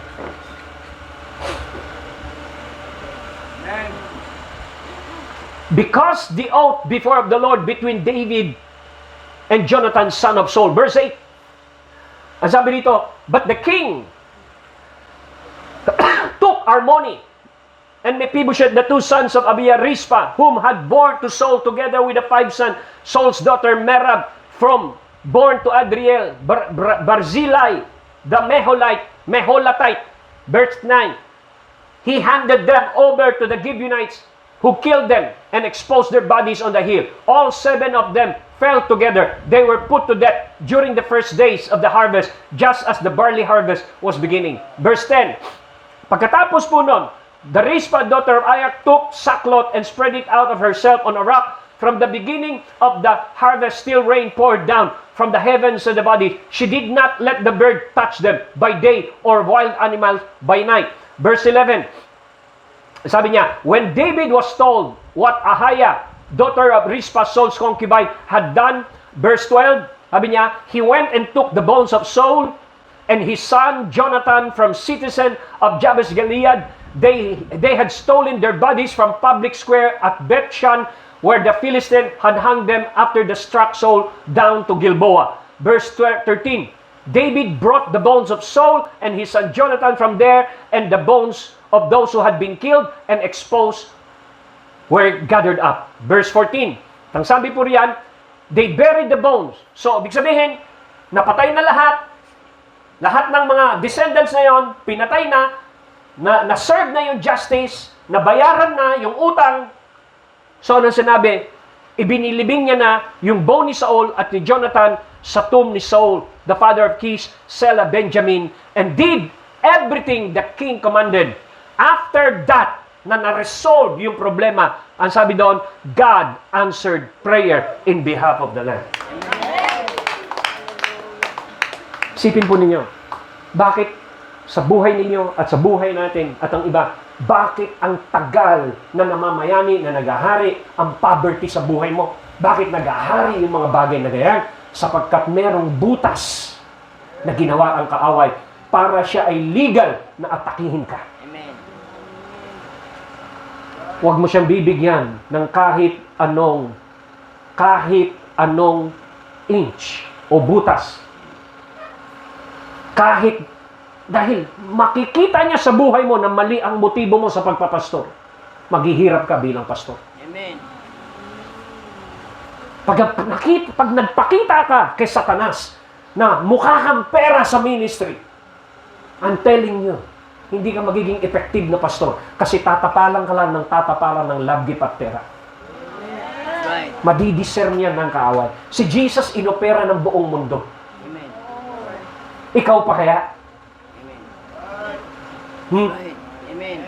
Amen. Because the oath before the Lord between David and Jonathan, son of Saul. Verse 8. Ang sabi dito, but the king took Armoni and Mephibosheth, the 2 sons of Abiah, Rizpah, whom had born to Saul, together with the 5 sons, Saul's daughter Merab, born to Adriel, Barzillai, the Meholatite. Verse 9. He handed them over to the Gibeonites, who killed them and exposed their bodies on the hill. All 7 of them fell together. They were put to death during the first days of the harvest, just as the barley harvest was beginning. Verse 10. Pagkatapos po nun, the Rizpah, daughter of Aiah, took sackcloth and spread it out of herself on a rock. From the beginning of the harvest, still rain poured down from the heavens to the body. She did not let the bird touch them by day or wild animals by night. Verse 11. Sabi niya, when David was told what Ahiah, daughter of Rizpah, Saul's concubine, had done, verse 12, sabi niya, he went and took the bones of Saul and his son Jonathan from citizen of Jabesh Gilead. They had stolen their bodies from public square at Bethshan, where the Philistine had hung them after they struck Saul down to Gilboa. Verse 13, David brought the bones of Saul and his son Jonathan from there, and the bones of those who had been killed and exposed were gathered up. Verse 14, ang sabi po riyan, they buried the bones. So, ibig sabihin, napatay na lahat ng mga descendants na yon, pinatay na-serve na yung justice, nabayaran na yung utang. So, anong sinabi? Ibinilibing niya na yung bone ni Saul at ni Jonathan sa tomb ni Saul, the father of Kish, Sela, Benjamin, and did everything the king commanded. After that, na na-resolve yung problema, ang sabi doon, God answered prayer in behalf of the land. Isipin po ninyo, bakit sa buhay ninyo at sa buhay natin at ang iba, bakit ang tagal na namamayani, na naghahari ang poverty sa buhay mo? Bakit naghahari yung mga bagay na ganyan? Sapagkat merong butas na ginawa ang kaaway para siya ay legal na atakihin ka. Amen. Huwag mo siyang bibigyan ng kahit anong inch o butas. Dahil makikita niya sa buhay mo na mali ang motibo mo sa pagpapastor, maghihirap ka bilang pastor. Amen. Pag nagpakita ka kay Satanas na mukha kang pera sa ministry, I'm telling you, hindi ka magiging effective na pastor kasi tatapalan ka lang ng love gift at pera. Right. Madidiscern yan ng kaaway. Si Jesus inopera ng buong mundo. Amen. Ikaw pa kaya? Amen. Right. Amen.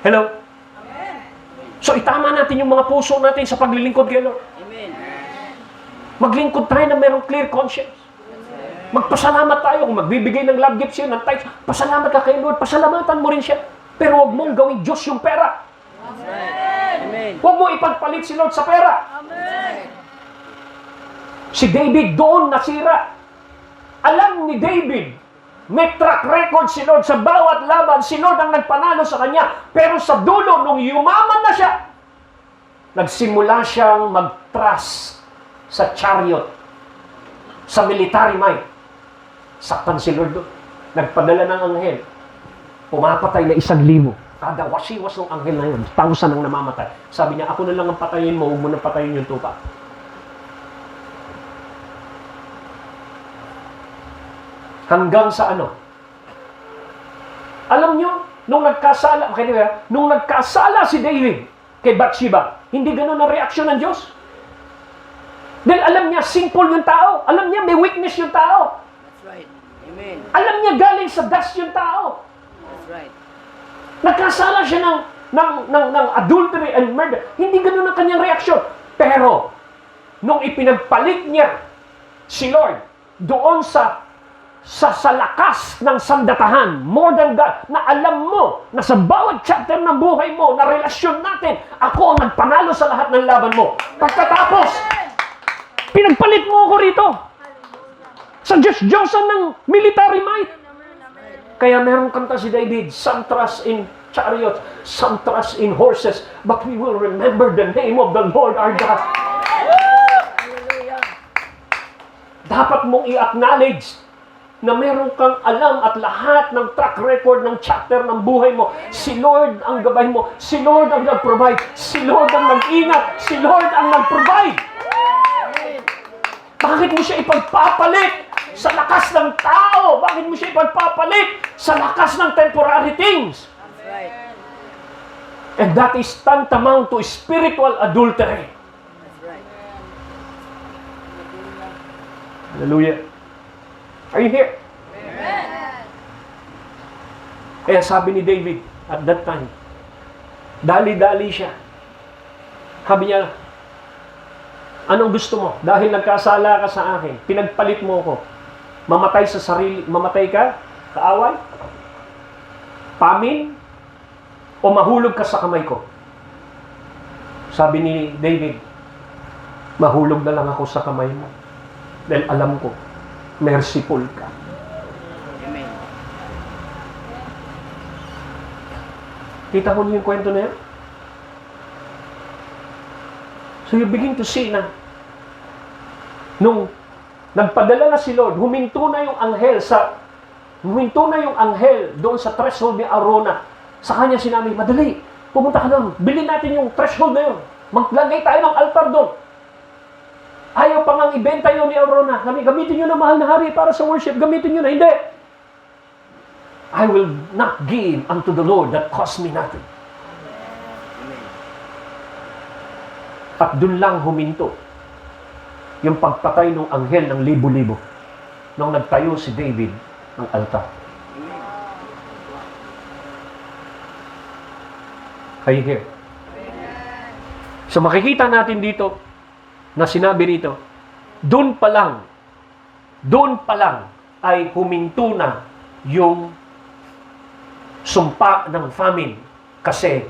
Hello? So itama natin yung mga puso natin sa paglilingkod kay Lord. Amen. Maglingkod tayo na merong clear conscience. Magpasalamat tayo kung magbibigay ng love gifts yun, ng tithes. Pasalamat ka kay Lord, pasalamatan mo rin siya. Pero huwag mong gawing Diyos yung pera. Amen. Huwag mo ipagpalit si Lord sa pera. Amen. Si David doon nasira. Alam ni David, may track record si Lord sa bawat laban. Si Lord ang nagpanalo sa kanya. Pero sa dulo, nung yumaman na siya, nagsimula siyang mag-trust sa chariot, sa military might. Saktan si Lord doon. Nagpadala ng anghel. Pumapatay na 1,000. Kada wasiwas ng anghel na yun, 1,000 ang namamatay. Sabi niya, ako na lang ang patayin mo, huwag mo nang patayin yung tupa. Hanggang sa ano? Alam nyo, nung nagkasala si David kay Bathsheba, hindi ganun ang reaksyon ng Diyos. Dahil alam niya, simple yung tao. Alam niya, may weakness yung tao. That's right. Amen. Alam niya, galing sa dust yung tao. That's right. Nagkasala siya ng adultery and murder. Hindi ganun ang kanyang reaksyon. Pero, nung ipinagpalit niya si Lord doon sa sa lakas ng sandatahan, more than that, na alam mo na sa bawat chapter ng buhay mo, na relasyon natin, ako ang nagpanalo sa lahat ng laban mo. Pagkatapos, pinagpalit mo ako rito sa Diyos-Diyosan ng military might. Kaya meron kanta si David, some trust in chariots, some trust in horses, but we will remember the name of the Lord our God. Dapat mong i-acknowledge na meron kang alam at lahat ng track record ng chapter ng buhay mo. Si Lord ang gabay mo. Si Lord ang nag-provide. Si Lord ang nag-ingat. Si Lord ang nag-provide. Bakit mo siya ipagpapalit sa lakas ng tao? Bakit mo siya ipagpapalit sa lakas ng temporary things? That's right. And that is tantamount to spiritual adultery. That's right. Hallelujah. Are you here? Amen. Kaya sabi ni David at that time, dali-dali siya. Sabi niya, anong gusto mo? Dahil nagkasala ka sa akin, pinagpalit mo ko. Mamatay sa sarili, mamatay ka? Kaaway? Pamin? O mahulog ka sa kamay ko? Sabi ni David, mahulog na lang ako sa kamay mo. Dahil alam ko, merciful ka. Amen. Kita mo niyo yung kwento na yan? So you begin to see na nung nagpadala na si Lord, huminto na yung anghel doon sa threshold ni Arona. Sa kanya sinabi, madali, pumunta ka doon, bilhin natin yung threshold na yun. Maglagay tayo ng altar doon. Ayaw pa ngang ibenta yun ni Arona. Gamitin nyo na mahal na hari para sa worship. Gamitin nyo na. Hindi. I will not give unto the Lord that cost me nothing. At dun lang huminto yung pagpatay ng anghel ng libo-libo nung nagtayo si David ng altar. Are you here? So makikita natin dito na sinabi rito, doon pa lang ay huminto na yung sumpa ng famine kasi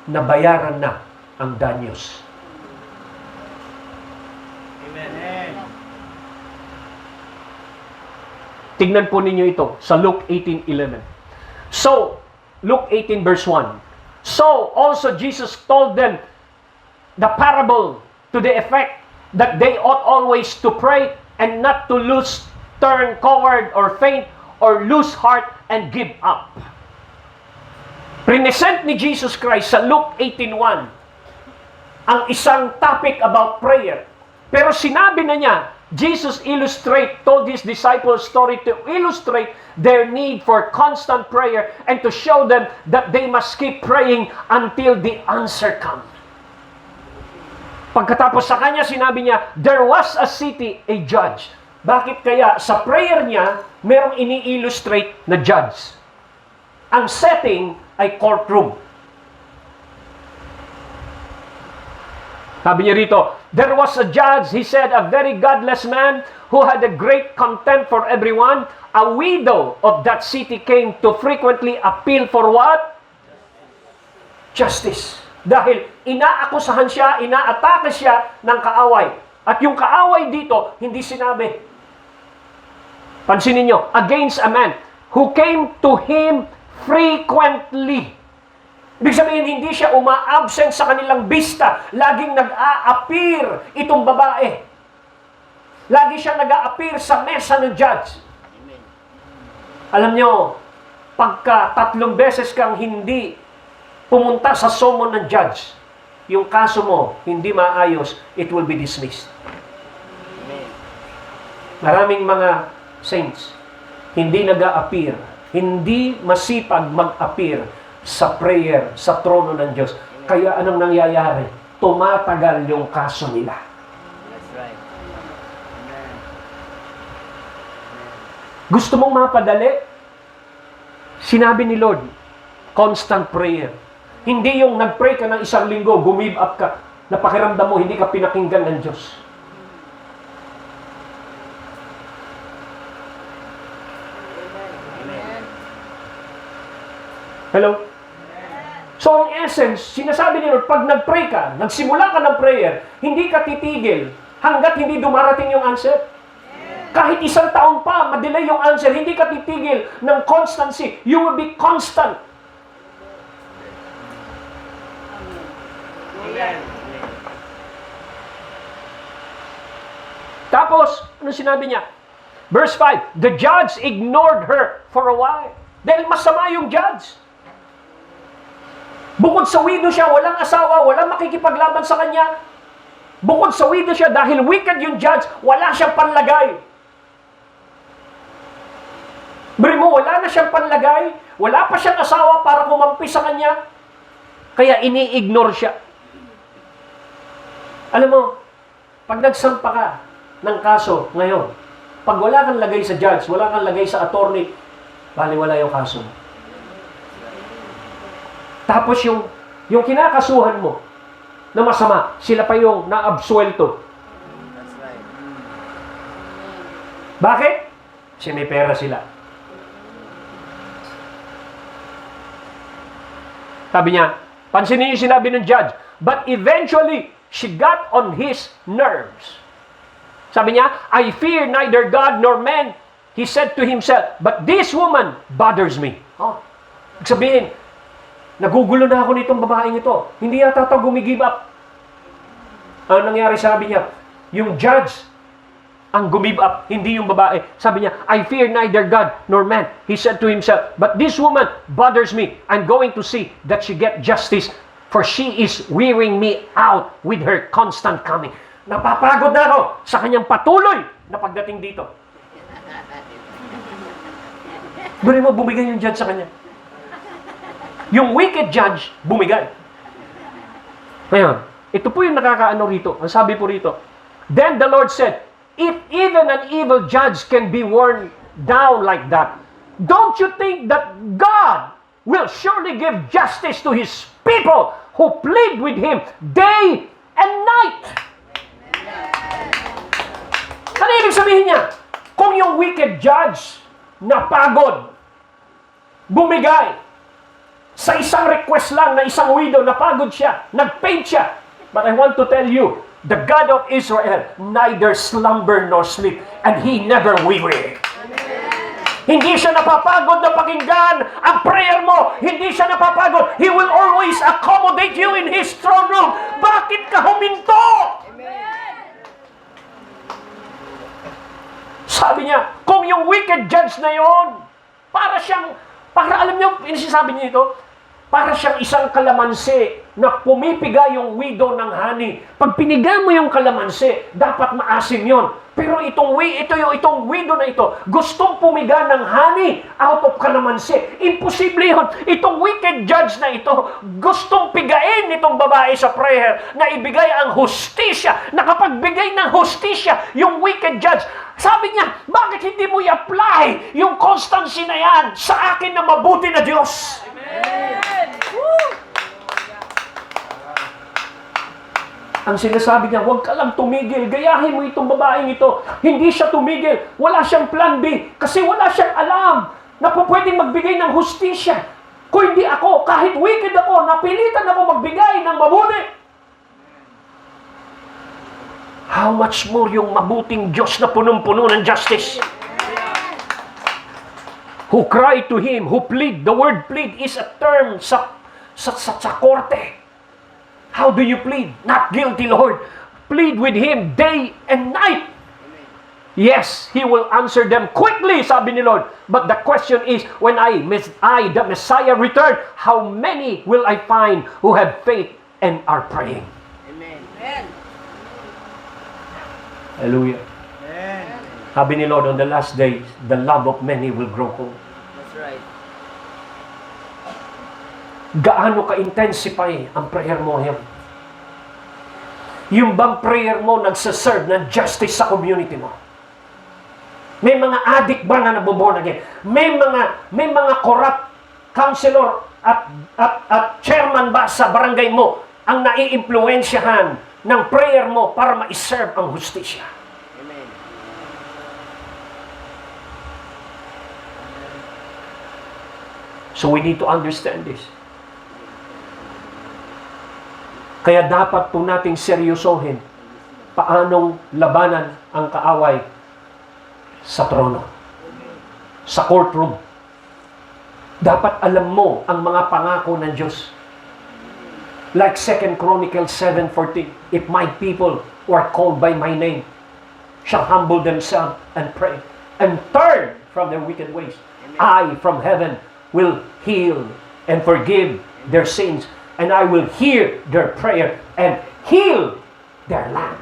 nabayaran na ang danyos. Amen. Tignan po ninyo ito sa Luke 18:11. So, Luke 18 verse 1. So, also Jesus told them the parable to the effect that they ought always to pray and not to turn coward or faint or lose heart and give up. Present ni Jesus Christ sa Luke 18:1 ang isang topic about prayer. Pero sinabi na niya, Jesus told his disciples story to illustrate their need for constant prayer and to show them that they must keep praying until the answer comes. Pagkatapos sa kanya, sinabi niya, there was a city, a judge. Bakit kaya sa prayer niya, merong ini-illustrate na judge? Ang setting ay courtroom. Sabi niya rito, there was a judge, he said, a very godless man who had a great contempt for everyone. A widow of that city came to frequently appeal for what? Justice. Dahil inaakusahan siya, inaatake siya ng kaaway. At yung kaaway dito, hindi sinabi. Pansinin nyo, against a man who came to him frequently. Ibig sabihin, hindi siya uma-absent sa kanilang bista. Laging nag-a-appear itong babae. Lagi siya nag-a-appear sa mesa ng judge. Alam nyo, pagka 3 beses kang hindi pumunta sa summon ng judge, yung kaso mo hindi maayos, it will be dismissed. Maraming mga saints, hindi nag-a-appear, hindi masipag mag-appear sa prayer, sa trono ng Diyos. Kaya anong nangyayari? Tumatagal yung kaso nila. That's right. Amen. Gusto mong mapadali? Sinabi ni Lord, constant prayer. Hindi yung nag-pray ka ng 1 linggo, gumib up ka, napakiramdam mo, hindi ka pinakinggan ng Diyos. Hello? So, ang essence, sinasabi ni Lord, pag nag-pray ka, nagsimula ka ng prayer, hindi ka titigil hanggat hindi dumarating yung answer. Kahit 1 taon pa, madelay yung answer, hindi ka titigil ng constancy. You will be constant. Tapos, ano sinabi niya? Verse 5, the judge ignored her for a while. Dahil masama yung judge. Bukod sa widow siya, walang asawa, walang makikipaglaban sa kanya. Bukod sa widow siya, dahil wicked yung judge, wala siyang panlagay. Brimo, wala na siyang panlagay, wala pa siyang asawa para kumampi sa kanya. Kaya ini-ignore siya. Alam mo, pag nagsampa ka ng kaso ngayon, pag wala kang lagay sa judge, wala kang lagay sa attorney, baliwala yung kaso. Tapos yung kinakasuhan mo na masama, sila pa yung naabsuelto. That's right. Bakit? Kasi may pera sila. Sabi niya, pansinin yung sinabi ng judge, but eventually, she got on his nerves. Sabi niya, I fear neither God nor man. He said to himself, but this woman bothers me. Oh, sabihin, nagugulo na ako nitong babaeng ito. Hindi yata ito gumigive up. Ano nangyari, sabi niya, yung judge ang gumive up, hindi yung babae. Sabi niya, I fear neither God nor man. He said to himself, but this woman bothers me. I'm going to see that she get justice, for she is wearing me out with her constant coming. Napapagod na ako sa kanyang patuloy na pagdating dito. Bari mo, bumigay yung judge sa kanya. Yung wicked judge, bumigay. Ngayon, ito po yung nakakaano rito. Ang sabi po rito, then the Lord said, if even an evil judge can be worn down like that, don't you think that God will surely give justice to His people who plead with Him day and night? Ano ibig sabihin niya? Kung yung wicked judge napagod, bumigay, sa isang request lang na isang widow, napagod siya, nag-paint siya. But I want to tell you, the God of Israel neither slumber nor sleep, and He never weary. Hindi siya napapagod na pakinggan ang prayer mo. Hindi siya napapagod. He will always accommodate you in His throne room. Bakit ka huminto? Sabi niya, kung yung wicked judge na yon, para alam niyo, sinasabi niya ito, para siyang isang kalamansi na pumipiga yung widow ng honey. Pag piniga mo yung kalamansi, dapat maasim yon. Pero itong widow na ito, gustong pumiga ng honey out of kalamansi. Imposible yun. Itong wicked judge na ito, gustong pigain itong babae sa prayer na ibigay ang hustisya. Nakapagbigay ng hustisya, yung wicked judge, sabi niya, bakit hindi mo i-apply yung constancy na yan sa akin na mabuti na Diyos? Amen. Ang sinasabi niya, huwag ka lang tumigil. Gayahin mo itong babaeng ito. Hindi siya tumigil. Wala siyang plan B. Kasi wala siyang alam na po pwedeng magbigay ng hustisya. Kung hindi ako, kahit wicked ako, napilitan ako magbigay ng mabuti. How much more yung mabuting Diyos na punong-puno ng justice? Who cry to Him, who plead. The word plead is a term sa korte. How do you plead? Not guilty, Lord. Plead with Him day and night. Yes, He will answer them quickly, sabi ni Lord. But the question is, when I, the Messiah, return, how many will I find who have faith and are praying? Amen. Amen. Hallelujah. Amen. Sabi ni Lord, on the last days, the love of many will grow cold. That's right. Gaano ka-intensify ang prayer mo ngayon? Yung bang prayer mo nagsaserve ng justice sa community mo? May mga addict ba na naboborn again? May mga corrupt counselor at chairman ba sa barangay mo ang naiimpluwensyahan ng prayer mo para ma-serve ang hustisya? Amen. So we need to understand this. Kaya dapat po nating seryosohin paanong labanan ang kaaway sa trono, sa courtroom. Dapat alam mo ang mga pangako ng Diyos. Like 2 Chronicles 7:14, if my people who are called by my name shall humble themselves and pray and turn from their wicked ways, I from heaven will heal and forgive their sins, and I will hear their prayer and heal their land.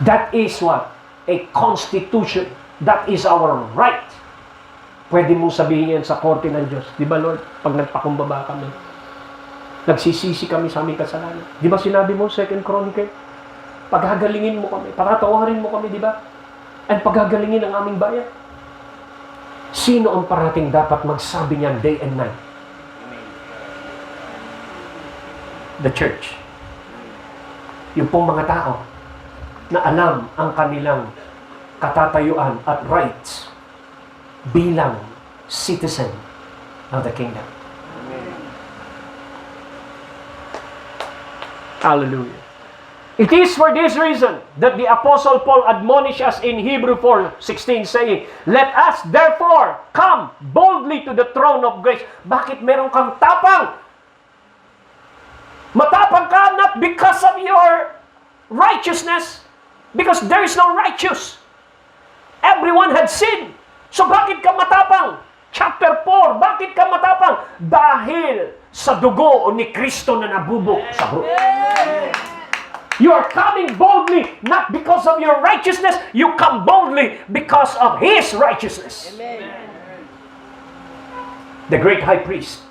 That is what? A constitution. That is our right. Pwede mong sabihin yan sa korte ng Diyos. Di ba, Lord? Pag nagpakumbaba kami, nagsisisi kami sa aming kasalanan. Di ba sinabi mo, 2 Chronicle? Paghagalingin mo kami, patatawarin mo kami, di ba? And paghagalingin ang aming bayan. Sino ang parating dapat magsabi niyan day and night? The church. Yung pong mga tao na alam ang kanilang katatayuan at rights bilang citizen of the kingdom. Hallelujah. It is for this reason that the Apostle Paul admonished us in Hebrews 4:16 saying, let us therefore come boldly to the throne of grace. Bakit meron kang tapang? Matapang ka not because of your righteousness, because there is no righteous. Everyone had sinned. So bakit ka matapang? Chapter 4, bakit ka matapang? Dahil sa dugo ni Kristo na nabubok sa krus. You are coming boldly not because of your righteousness. You come boldly because of His righteousness. Amen. The great high priest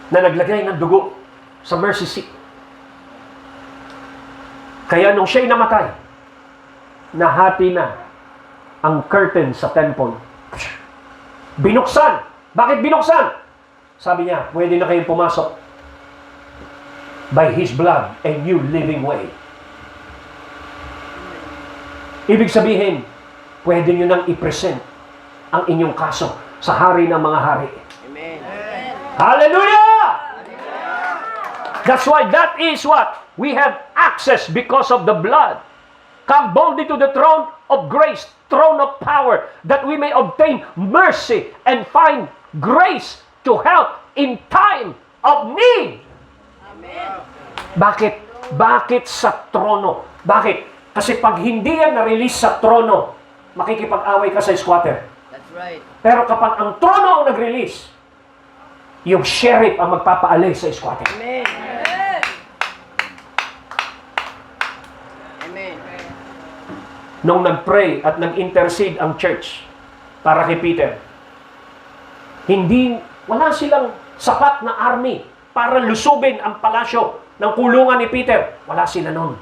na naglagay ng dugo sa mercy seat. Kaya nung siya'y namatay, nahati na ang curtain sa temple. Binuksan. Bakit binuksan? Sabi niya, pwede na kayong pumasok. By His blood, a new living way. Ibig sabihin, pwede nyo nang i-present ang inyong kaso sa hari ng mga hari. Amen. Hallelujah! That's why that is what? We have access because of the blood. Come boldly to the throne of grace, throne of power, that we may obtain mercy and find grace to help in time of need. Amen. Bakit? Bakit sa trono? Bakit? Kasi pag hindi yan na-release sa trono, makikipag-away ka sa squatter. That's right. Pero kapag ang trono ang nag-release, yung sheriff ang magpapaalis sa squatter. Amen. Amen. Nung nag-pray at nag-intercede ang church para kay Peter, wala silang sapat na army para lusubin ang palasyo ng kulungan ni Peter. Wala sila noon.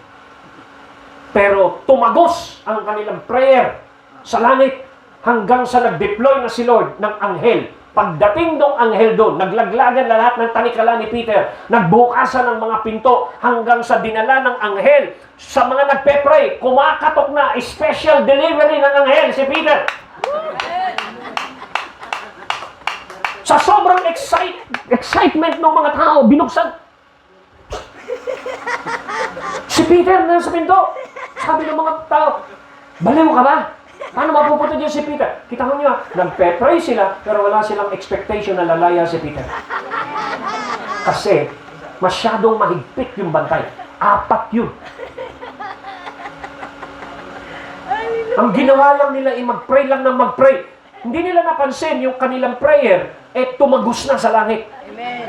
Pero tumagos ang kanilang prayer sa langit hanggang sa nag-deploy na si Lord ng anghel. Pagdating ng anghel doon, naglaglagan na lahat ng tanikala ni Peter, nagbukasan ng mga pinto hanggang sa dinala ng anghel. Sa mga nagpe-pray, kumakatok na special delivery ng anghel si Peter. Sa sobrang excitement ng mga tao, binuksan. Si Peter na sa pinto. Sabi ng mga tao, baliw ka ba? Paano mapupunta dyan si Peter? Kita ko niyo, nagpe-pray sila, pero wala silang expectation na lalaya si Peter. Kasi, masyadong mahigpit yung bantay. 4 yun. Ang ginawa lang nila ay mag-pray lang ng mag-pray. Hindi nila napansin yung kanilang prayer, tumagos na sa langit. Amen.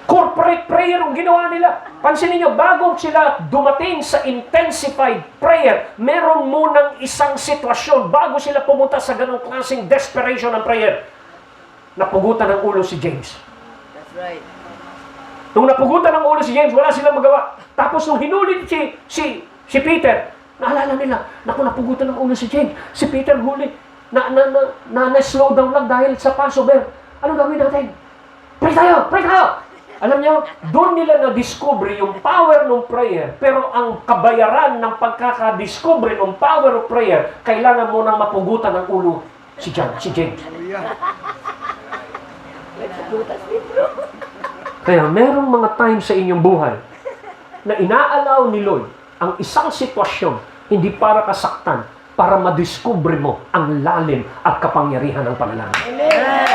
Corporate prayer ang ginawa nila. Pansinin niyo, bago sila dumating sa intensified prayer, meron munang isang sitwasyon bago sila pumunta sa ganong klaseng desperation ng prayer. Napugutan ng ulo si James. That's right. Nung napugutan ng ulo si James, wala silang magawa. Tapos nung hinuli si Peter, naalala nila, naku, napugutan ng ulo si James. Si Peter huli. Na-slow down lang dahil sa Passover. Anong gawin natin? Pray tayo! Pray tayo! Alam niyo, doon nila na-discover yung power ng prayer. Pero ang kabayaran ng pagkakadiscover ng power of prayer, kailangan mo nang mapugutan ng ulo si John, si James. Kaya merong mga times sa inyong buhay na inaalaw ni Lord ang isang sitwasyon hindi para kasaktan, para madiscover mo ang lalim at kapangyarihan ng panalangin. Amen.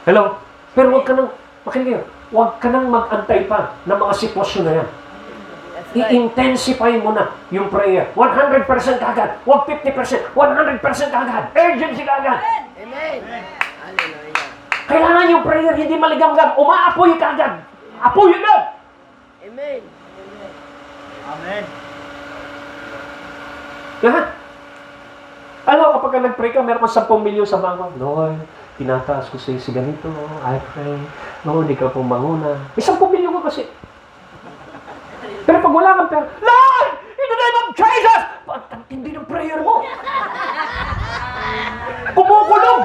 Hello? Pero huwag ka nang, makinig kayo, huwag ka nang mag-antay pa ng mga sitwasyon na yan. That's right. I-intensify mo na yung prayer. 100% kagad. Huwag 50%. 100% kagad. Urgency kagad. Amen. Hallelujah. Kailangan yung prayer hindi maligamgam. Umaapoy kagad. Apoy agad. Amen. Amen. Lahat. Alam mo, kapag nag-pray ka, meron kang 10 milyon sa bangko. Lord, tinataas ko si ganito. I pray. Lord, ikaw pong manguna. May 10 milyon ko kasi. Pero pag wala kang pera, Lord! In the name of Jesus! Ang tindi ng prayer mo. Kumukulong.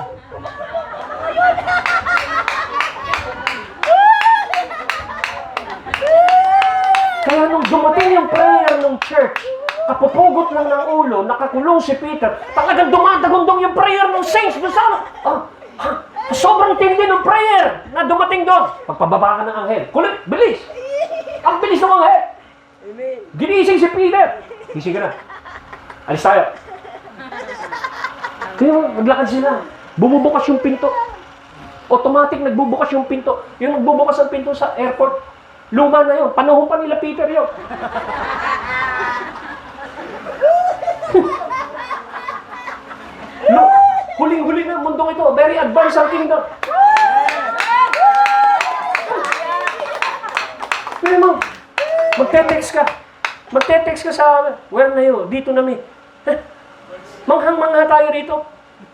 Kaya nung dumating yung prayer ng church, kapupugot lang ng ulo, nakakulong si Peter, talagang dumadagundong yung prayer ng saints doon sa sobrang tindi ng prayer na dumating doon. Pagpababa ka ng anghel, kulit, bilis! Ang bilis ng anghel! Amen. Ginising si Peter! Gising ka na. Alis tayo. Kaya naglakad sila. Bumubukas yung pinto. Automatic nagbubukas yung pinto. Yung nagbubukas ang pinto sa airport, luma na yun. Panahon pa nila Peter yun. No, huling-huli na ang mundong ito. Very advanced ang kingdom. Kaya mo, magte-text ka. Magte-text ka sa, where na yun? Dito na mi. Manghang-mangha tayo rito.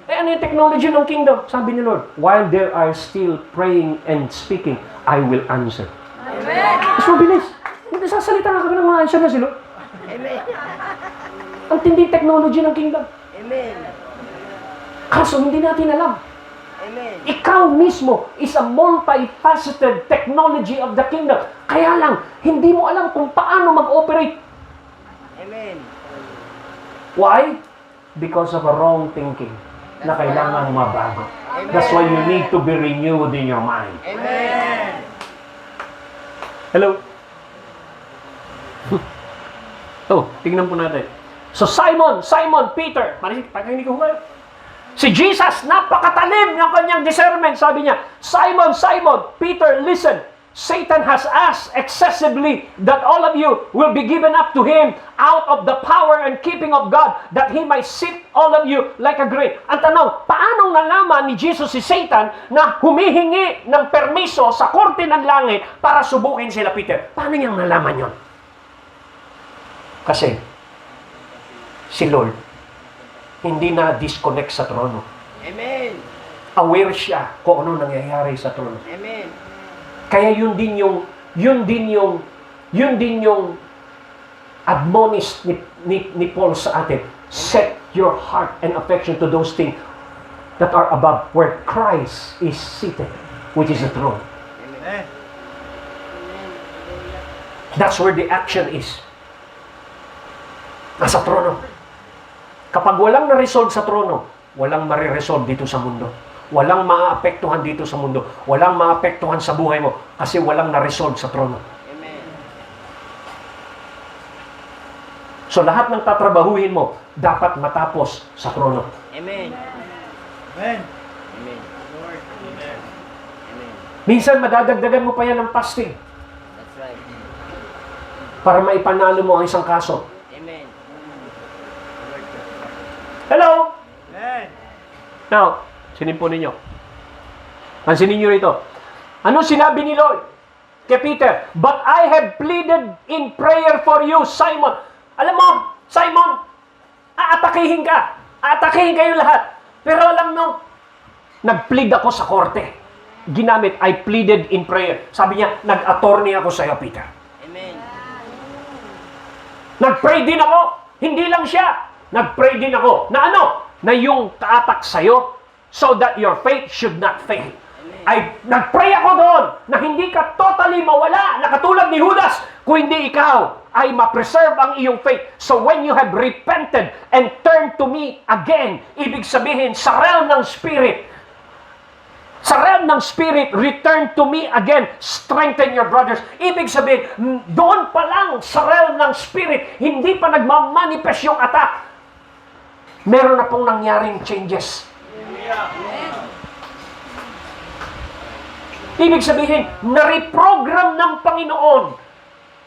Eh, ano yung technology ng kingdom? Sabi ni Lord, while they are still praying and speaking, I will answer. Amen. Mas mabilis. Hindi sasalita ka ng mga answer na sila. Amen. Ang tinding technology ng kingdom. Amen. Kaso hindi natin alam. Amen. Ikaw mismo is a multifaceted technology of the kingdom. Kaya lang, hindi mo alam kung paano mag-operate. Amen. Why? Because of a wrong thinking na kailangan mabago. That's why you need to be renewed in your mind. Amen. Hello? Oh, tingnan po natin. So Simon, Peter, pakinig ko kayo. Si Jesus, napakatalim ng kanyang discernment. Sabi niya, Simon, Peter, listen. Satan has asked excessively that all of you will be given up to him out of the power and keeping of God, that he might sift all of you like a grain. Ang tanong, paano nalaman ni Jesus si Satan na humihingi ng permiso sa korte ng langit para subukin sila Peter? Paano niyang nalaman yon? Kasi si Lord hindi na disconnect sa trono. Amen. Aware siya kung ano nangyayari sa trono. Amen. Kaya yun din yung admonish ni Paul sa atin. Set your heart and affection to those things that are above, where Christ is seated, which is the throne. Amen. That's where the action is. Nasa trono. Kapag walang na-resolve sa trono, walang mariresolve dito sa mundo. Walang maapektuhan dito sa mundo. Walang maapektuhan sa buhay mo kasi walang na-resolve sa trono. Amen. So lahat ng tatrabahuhin mo dapat matapos sa trono. Amen. Amen. Amen. Lord. Amen. Amen. Minsan madadagdagan mo pa yan ng fasting That's right. para maipanalo mo ang isang kaso. Amen. Hello? Amen. Now, sinimpo ninyo. Pansinin nyo rito. Ano sinabi ni Lord kay Peter? But I have pleaded in prayer for you, Simon. Alam mo, Simon, aatakihin ka. Aatakihin kayo lahat. Pero alam mo, nag-plead ako sa korte. Ginamit, I pleaded in prayer. Sabi niya, nag-attorney ako sa iyo, Peter. Amen. Nag-pray din ako. Hindi lang siya. Nag-pray din ako. Na ano? Na yung kaatak sa'yo, so that your faith should not fail. Ay, nagpray ako doon na hindi ka totally mawala na katulad ni Judas, kung hindi ikaw ay ma-preserve ang iyong faith. So when you have repented and turned to me again, ibig sabihin sa realm ng Spirit, return to me again, strengthen your brothers. Ibig sabihin, doon pa lang sa realm ng Spirit, hindi pa nagmamanifest yung attack. Meron na pong nangyaring changes. Ibig sabihin, na-reprogram ng Panginoon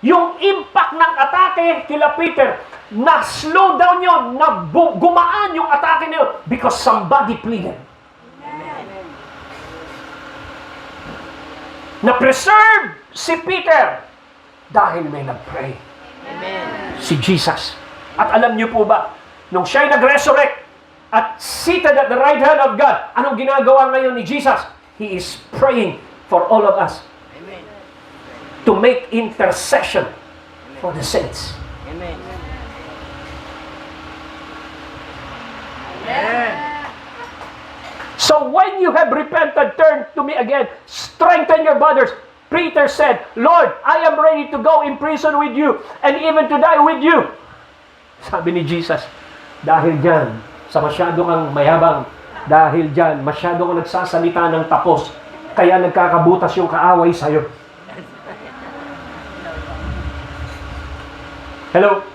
yung impact ng atake kila Peter. Na-slow down yun, gumaan yung atake na yun because somebody pleaded. Na-preserve si Peter dahil may nag-pray. Si Jesus. At alam niyo po ba, nung siya'y nag-resurrect at seated at the right hand of God, anong ginagawa ngayon ni Jesus? He is praying for all of us. Amen. To make intercession for the saints. Amen. Amen. So when you have repented, turn to me again, strengthen your brothers. Peter said, Lord, I am ready to go in prison with you and even to die with you. Sabi ni Jesus, dahil dyan, sa masyado kang mayabang, dahil dyan, masyado kang nagsasalita ng tapos, kaya nagkakabutas yung kaaway sa'yo. Hello?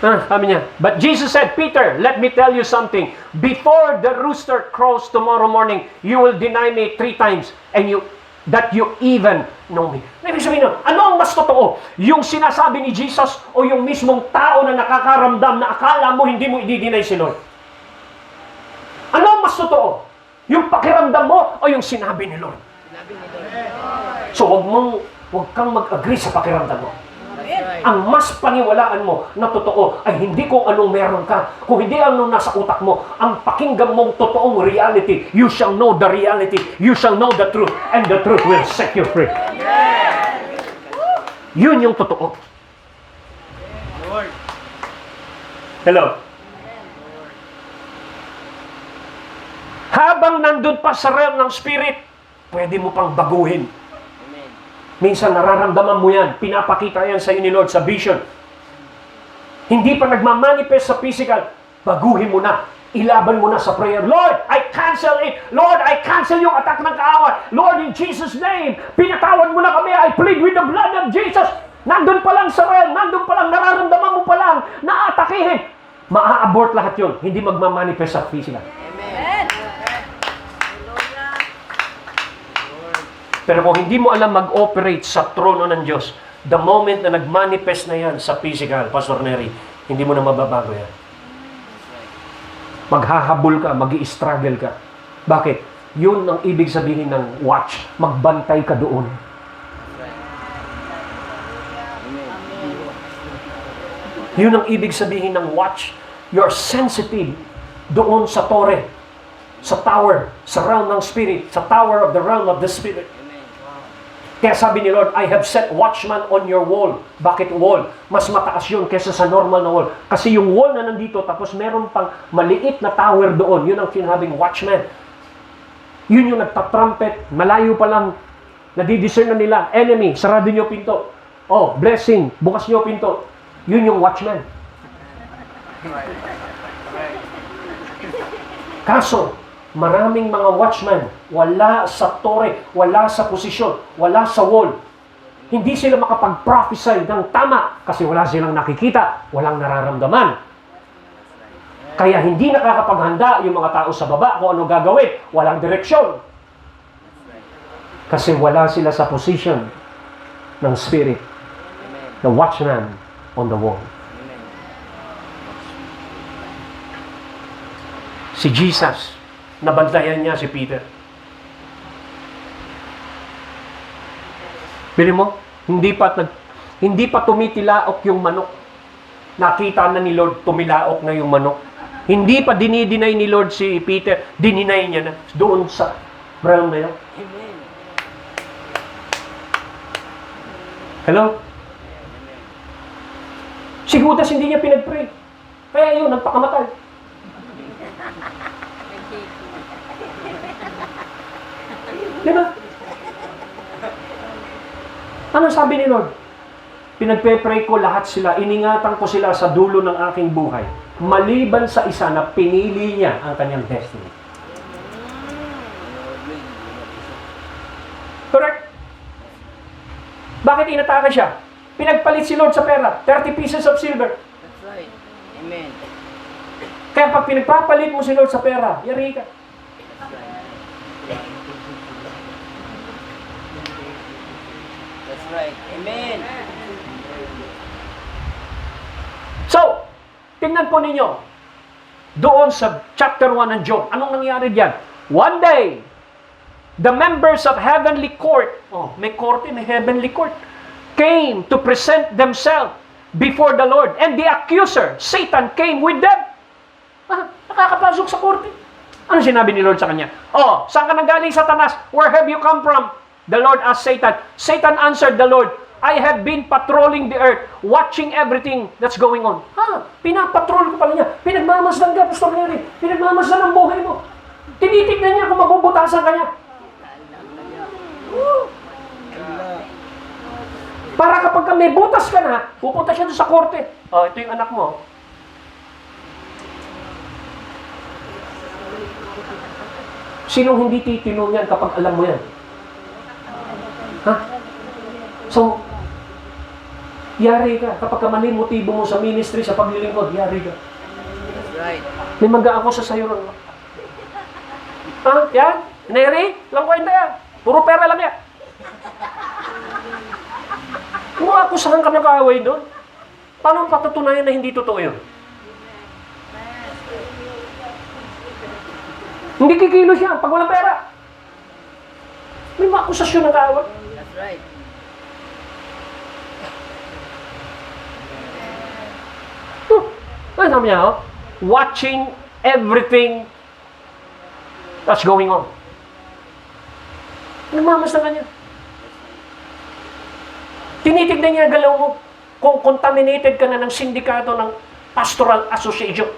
Sabi niya, but Jesus said, Peter, let me tell you something. Before the rooster crows tomorrow morning, you will deny me 3 times and that you even know me. Ibig sabihin nun, ano ang mas totoo? Yung sinasabi ni Jesus o yung mismong tao na nakakaramdam na akala mo hindi mo i-deny si Lord? Ano ang mas totoo? Yung pakiramdam mo o yung sinabi ni Lord? So wag kang mag-agree sa pakiramdam mo. Ang mas paniwalaan mo na totoo ay hindi kung anong meron ka, kung hindi anong nasa utak mo. Ang pakinggan mong totoong reality, you shall know the reality, you shall know the truth, and the truth will set you free. Yun yung totoo. Lord. Hello? Habang nandun pa sa realm ng spirit, pwede mo pang baguhin. Minsan nararamdaman mo yan, pinapakita yan sa iyo ni Lord sa vision. Hindi pa nagmamanifest sa physical, baguhin mo na. Ilaban mo na sa prayer. Lord, I cancel it. Lord, I cancel yung attack ng kaaway. Lord, in Jesus' name, pinatawad mo na kami. I plead with the blood of Jesus. Nandun pa lang sa realm, nandun pa lang, nararamdaman mo pa lang, naatakihin. Maa-abort lahat yun. Hindi magmamanifest sa physical. Amen. Pero kung hindi mo alam mag-operate sa trono ng Diyos, the moment na nag-manifest na yan sa physical, Pastor Nery, hindi mo na mababago yan. Maghahabol ka, mag-i-struggle ka. Bakit? Yun ang ibig sabihin ng watch. Magbantay ka doon. Yun ang ibig sabihin ng watch. You're sensitive doon sa tore, sa tower, sa realm ng spirit, sa tower of the realm of the spirit. Kaya sabi ni Lord, I have set watchman on your wall. Bakit wall? Mas mataas yun kaysa sa normal na wall. Kasi yung wall na nandito, tapos meron pang maliit na tower doon. Yun ang sinabing watchman. Yun yung nagtatrumpet. Malayo pa lang, nadidiscern na nila. Enemy, sarado nyo pinto. Oh, blessing, bukas nyo pinto. Yun yung watchman. Kaso, maraming mga watchman, wala sa tore, wala sa posisyon, wala sa wall. Hindi sila makapag-prophesy ng tama kasi wala silang nakikita, walang nararamdaman. Kaya hindi nakakapaghanda yung mga tao sa baba kung ano gagawin, walang direksyon. Kasi wala sila sa position ng spirit, the watchman on the wall. Si Jesus, nabantayan niya si Peter. Bili mo, hindi pa tumitilaok yung manok. Nakita na ni Lord, tumilaok na yung manok. Hindi pa dinidinay ni Lord si Peter, dininay niya na doon sa realm na yun. Amen. Hello? Si Judas hindi niya pinag-pray. Kaya yun, nagpakamatay. Di ba? Ano sabi ni Lord? Pinagpe-pray ko lahat sila, iningatan ko sila sa dulo ng aking buhay. Maliban sa isa na pinili niya ang kanyang destiny. Correct? Bakit inatake siya? Pinagpalit si Lord sa pera, 30 pieces of silver. That's right. Amen. Kaya pag pinagpapalit mo si Lord sa pera, yari ka. That's right. Amen. So, tingnan po ninyo, doon sa chapter 1 ng Job, anong nangyari diyan? One day, the members of heavenly court, may korte, may heavenly court, came to present themselves before the Lord. And the accuser, Satan, came with them. Nakakapasok sa korte. Ano sinabi ni Lord sa kanya? Saan ka nanggaling, Satanas? Where have you come from? The Lord asked Satan. Satan answered the Lord, I have been patrolling the earth, watching everything that's going on. Pinapatrol ko pala niya. Pinagmamasdan ka, Pastor Larry. Pinagmamasdan ang buhay mo. Tinitignan niya kung mabubutasan ka niya. Para kapag may butas ka na, pupunta siya doon sa korte. Ito yung anak mo. Sinong hindi titino yan kapag alam mo yan? So, yari ka. Kapag mali motibo mo sa ministry, sa paglilingkod, yari ka. That's right. May mag-aako sa sayo ron. Yan? Neri? Lang kwenta yan. Puro pera lang yan. Kung akusahan ka ng kaaway doon, paano patutunayan na hindi totoo yun? Hindi kikilo siya pag walang pera. May mga akusasyon ng kaaway. That's right. Ano sabi niya, watching everything that's going on. Nagmamas na kanya. Tinitignan niya ang galaw mo kung contaminated ka na ng sindikato ng pastoral association.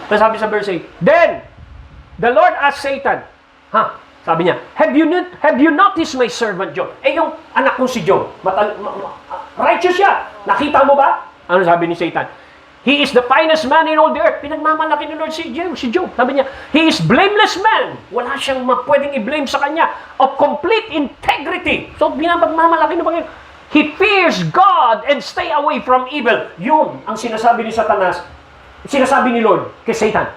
Sabi sa verse 8, Then, the Lord asked Satan, sabi niya, have you noticed my servant Job? Yung anak kong si Job, righteous siya. Nakita mo ba? Ano sabi ni Satan? He is the finest man in all the earth. Pinagmamalaki ni Lord si Job. Sabi niya, he is blameless man. Wala siyang pwedeng i-blame sa kanya. Of complete integrity. So, pinagmamalaki ng Panginoon. He fears God and stay away from evil. Yun ang sinasabi ni Satanas. Sinasabi ni Lord kay Satan.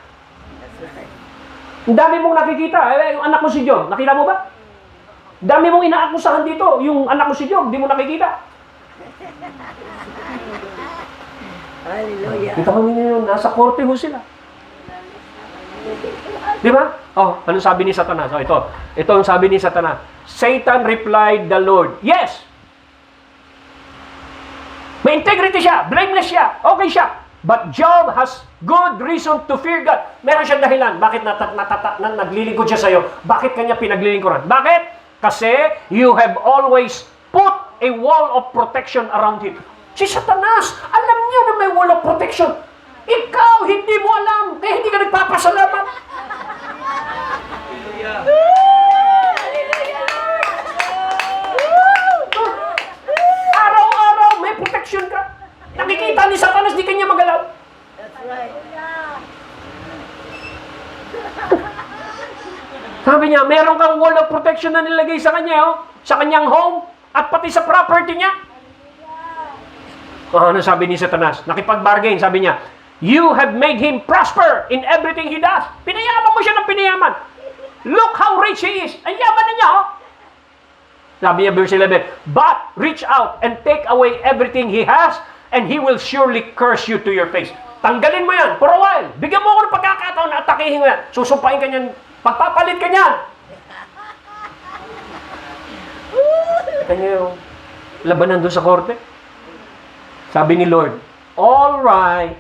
Ang dami mong nakikita. Yung anak mo si Job, nakita mo ba? Ang dami mong inaakusahan dito. Yung anak mo si Job, di mo nakikita. Hallelujah. Kita ko ninyo yun, nasa korte ho sila. Di ba? Ano sabi ni Satanas? Ito ang sabi ni Satanas. Satan replied the Lord, Yes! May integrity siya, blameless siya, okay siya. But Job has good reason to fear God. Meron siyang dahilan. Bakit naglilingkod siya sa'yo? Bakit kanya pinaglilingkuran? Bakit? Kasi you have always put a wall of protection around him. Si Satanas, alam niya na may wall of protection. Ikaw, hindi mo alam. Kaya hindi ka nagpapasalamat. Araw-araw may protection ka. Nakikita ni Satanas, di kanya magalaw. That's right. Sabi niya, meron kang wall of protection na nilagay sa kanya, sa kanyang home, at pati sa property niya. Ano sabi ni Satanas? Nakipag-bargain, sabi niya, You have made him prosper in everything he does. Pinayaman mo siya ng pinayaman. Look how rich he is. Ang yaman na niya, Sabi niya, verse 11, But reach out and take away everything he has, and he will surely curse you to your face. Tanggalin mo yan for a while. Bigyan mo ako ng pagkakataon na atakihin mo yan. Susumpain ka niyan. Pagpapalit ka niyan. Kita niyo yung labanan doon sa korte? Sabi ni Lord, all right.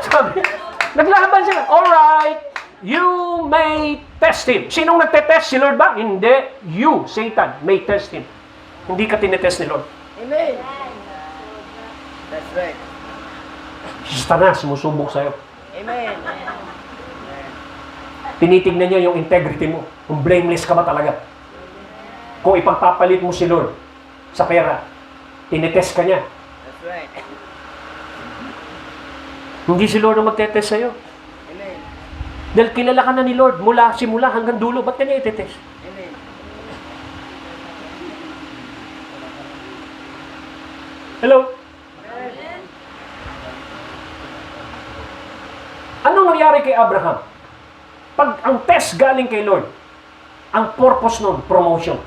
Sabi, naglaban sila, all right, you may test him. Sinong nagtetest? Si Lord ba? Hindi. You, Satan, may test him. Hindi ka tinetest ni Lord. Amen. That's right. Si Satanas, sumusubok sa'yo. Amen. Tinitignan niya yung integrity mo. Kung blameless ka ba talaga. Kung ipagpapalit mo si Lord sa pera, tinetest ka niya. That's right. Hindi si Lord ang magtetest sa'yo. Amen. Dahil kilala ka na ni Lord mula simula hanggang dulo. Ba't ka niya itetest? Amen. Hello? Anong nangyari kay Abraham? Pag ang test galing kay Lord, ang purpose nun, promotion.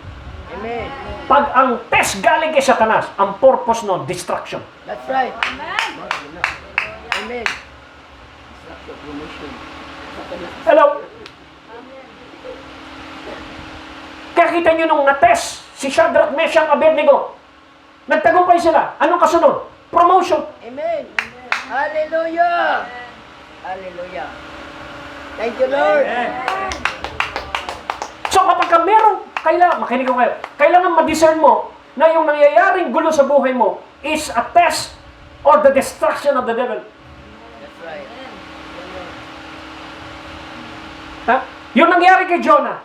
Amen. Pag ang test galing kay Satanas, ang purpose nun, destruction. That's right. Amen. Amen. Hello? Kaya kita nyo nung na-test si Shadrach, Meshach, Abednego, nagtagumpay sila. Anong kasunod? Promotion. Amen. Hallelujah. Hallelujah. Thank you, Lord. So kapag ka meron, makinig ko kayo, kailangan ma-discern mo na yung nangyayaring gulo sa buhay mo is a test or the destruction of the devil. That's right. Ha? Yung nangyari kay Jonah,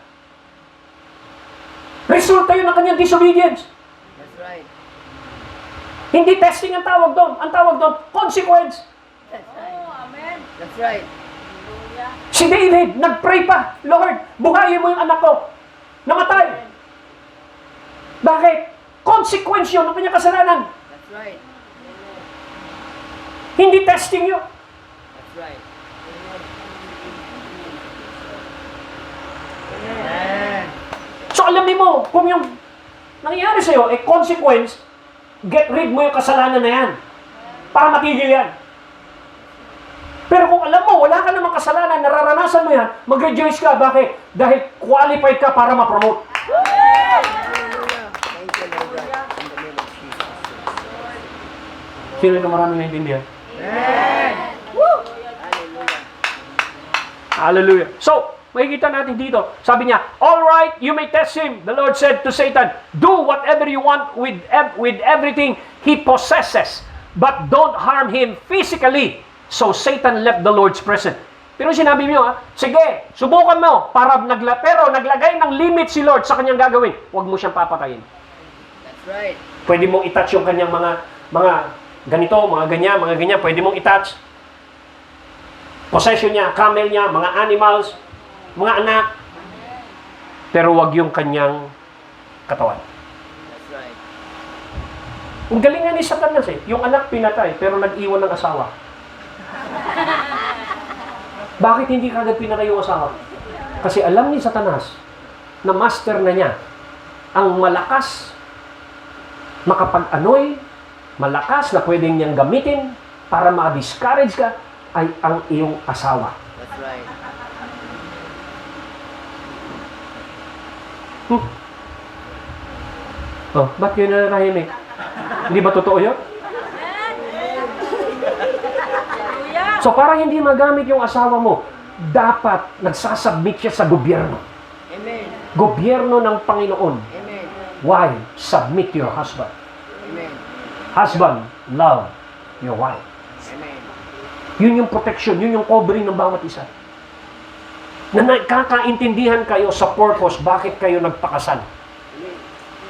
resulta yun ng kanyang disobedience. That's right. Hindi testing ang tawag doon. Ang tawag doon, consequence. That's right. Oh, amen. That's right. Hallelujah. Si David, nag-pray pa, Lord, buhayin mo yung anak ko. Namatay. Bakit? Consequence yun ng kanyang kasalanan. That's right. Hindi testing yun. That's right. Amen. So alamin mo, kung yung nangyayari sa'yo, consequence, get rid mo yung kasalanan na yan. Para matigil yan. Pero kung alam mo, wala ka namang kasalanan, nararanasan mo yan, mag-rejoice ka. Bakit? Dahil qualified ka para ma-promote. Hallelujah. Thank you, Lord God. In the name of Jesus. Sino ito maraming naintindihan? Amen. Hallelujah. Hallelujah. So, makikita natin dito, sabi niya, all right, you may test him. The Lord said to Satan, do whatever you want with everything he possesses, but don't harm him physically. So Satan left the Lord's presence. Pero sinabi niyo, sige, subukan mo, pero naglagay ng limit si Lord sa kanyang gagawin. Huwag mo siyang papatayin. That's right. Pwede mong itouch yung kanyang mga ganito, mga ganyan, pwede mong itouch. Possession niya, camel niya, mga animals, mga anak. Pero wag yung kanyang katawan. That's right. Ang galing nga ni Satanas yung anak pinatay, pero nag-iwan ng asawa. Bakit hindi kagad pinatay yung asawa? Kasi alam ni Satanas na master na niya ang malakas makapag-anoy, malakas na pwedeng niyang gamitin para ma-discourage ka ay ang iyong asawa. That's right. Oh, ba't yun na nahimik? Hindi ba totoo yun? Hallelujah. So para hindi magamit yung asawa mo, dapat nagsasubmit siya sa gobyerno. Amen. Gobyerno ng Panginoon. Amen. Why? Submit to your husband. Amen. Husband, love your wife. Amen. Yun yung protection, yun yung covering ng bawat isa. Na nagkakaintindihan kayo sa purpose, bakit kayo nagpakasal.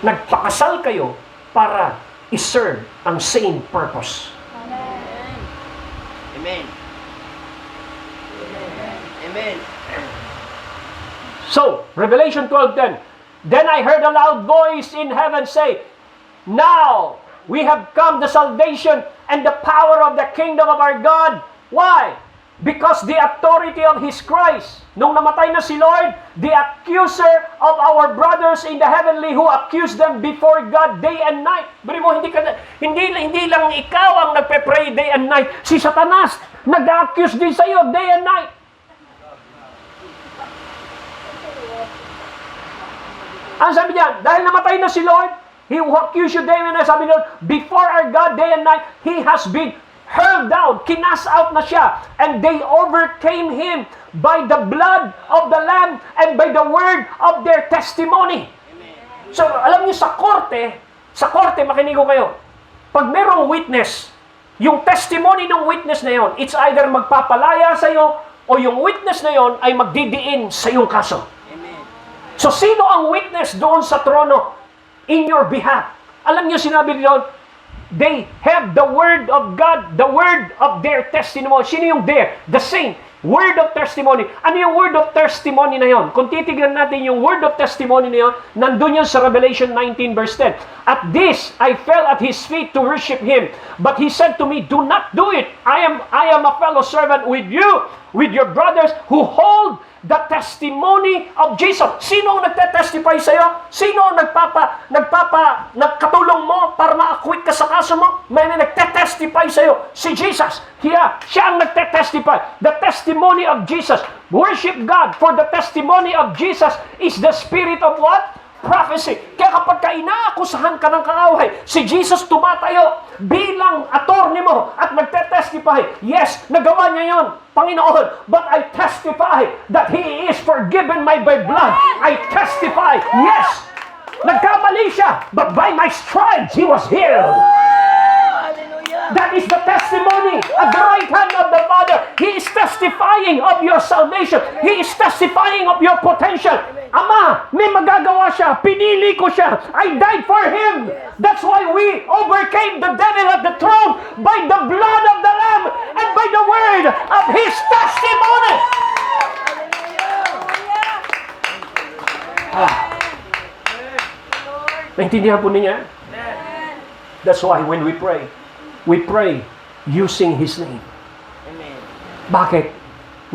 Nagpakasal kayo para i-serve ang same purpose. Amen. Amen. So, Revelation 12:10. Then I heard a loud voice in heaven say, now we have come the salvation and the power of the kingdom of our God. Why? Because the authority of His Christ. Nung namatay na si Lord, the accuser of our brothers in the heavenly who accused them before God day and night. Bari mo, hindi lang ikaw ang nagpe-pray day and night. Si Satanas, nag-accuse din sa iyo day and night. Ang sabi niya, dahil namatay na si Lord, He who accused you day and night, sabi niya, before our God day and night, He has been hurled down, kinas out na siya, and they overcame him by the blood of the Lamb and by the word of their testimony. So, alam niyo, sa korte, makinig ko kayo, pag merong witness, yung testimony ng witness na yon, it's either magpapalaya sa iyo, o yung witness na yon ay magdidiin sa iyong kaso. So, sino ang witness doon sa trono in your behalf? Alam niyo, sinabi doon, they have the word of God, the word of their testimony. Sino yung there? The same. Word of testimony. Ano yung word of testimony na yon? Kung titignan natin yung word of testimony na yon, nandun yun sa Revelation 19 verse 10. At this, I fell at his feet to worship him. But he said to me, do not do it. I am a fellow servant with you, with your brothers who hold the testimony of Jesus. Sino ang nagte-testify sa'yo? Sino ang nagkatulong mo para ma-acquit ka sa kaso mo? May nagte-testify sa'yo. Si Jesus. Siya ang nagte-testify. The testimony of Jesus. Worship God, for the testimony of Jesus is the spirit of what? Prophecy. Kaya kapag inaakusahan ka ng kaaway, si Jesus tumatayo bilang attorney mo at nagte-testify, yes, nagawa niya yon, Panginoon, but I testify that He is forgiven by blood. I testify, yes, nagkamali siya, but by my stripes He was healed. That is the testimony at the right hand of the Father. He is testifying of your salvation. He is testifying of your potential. Ama, may magagawa siya. Pinili ko siya. I died for Him. That's why we overcame the devil at the throne by the blood of the Lamb and by the word of His testimony. Naintindihan po niya? That's why when we pray using His name. Amen. Bakit?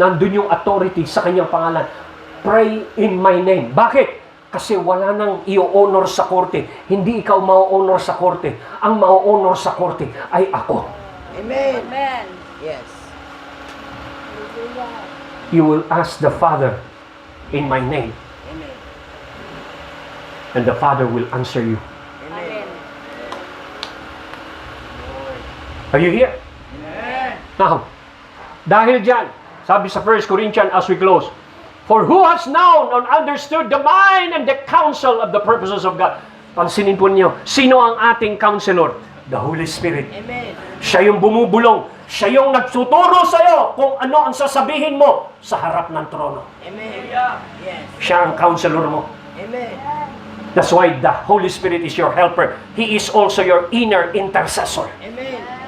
Nandun yung authority sa kanyang pangalan. Pray in my name. Bakit? Kasi wala nang i-honor sa korte. Hindi ikaw ma-honor sa korte. Ang ma-honor sa korte ay ako. Amen. Amen. Yes. You will ask the Father in my name. Amen. And the Father will answer you. Amen. Are you here? Now, dahil dyan, sabi sa 1 Corinthians as we close, for who has known and understood the mind and the counsel of the purposes of God? Pansinin po niyo, sino ang ating counselor? The Holy Spirit. Amen. Siya yung bumubulong. Siya yung nagtuturo sa'yo kung ano ang sasabihin mo sa harap ng trono. Amen. Yes. Siya ang counselor mo. Amen. That's why the Holy Spirit is your helper. He is also your inner intercessor. Amen.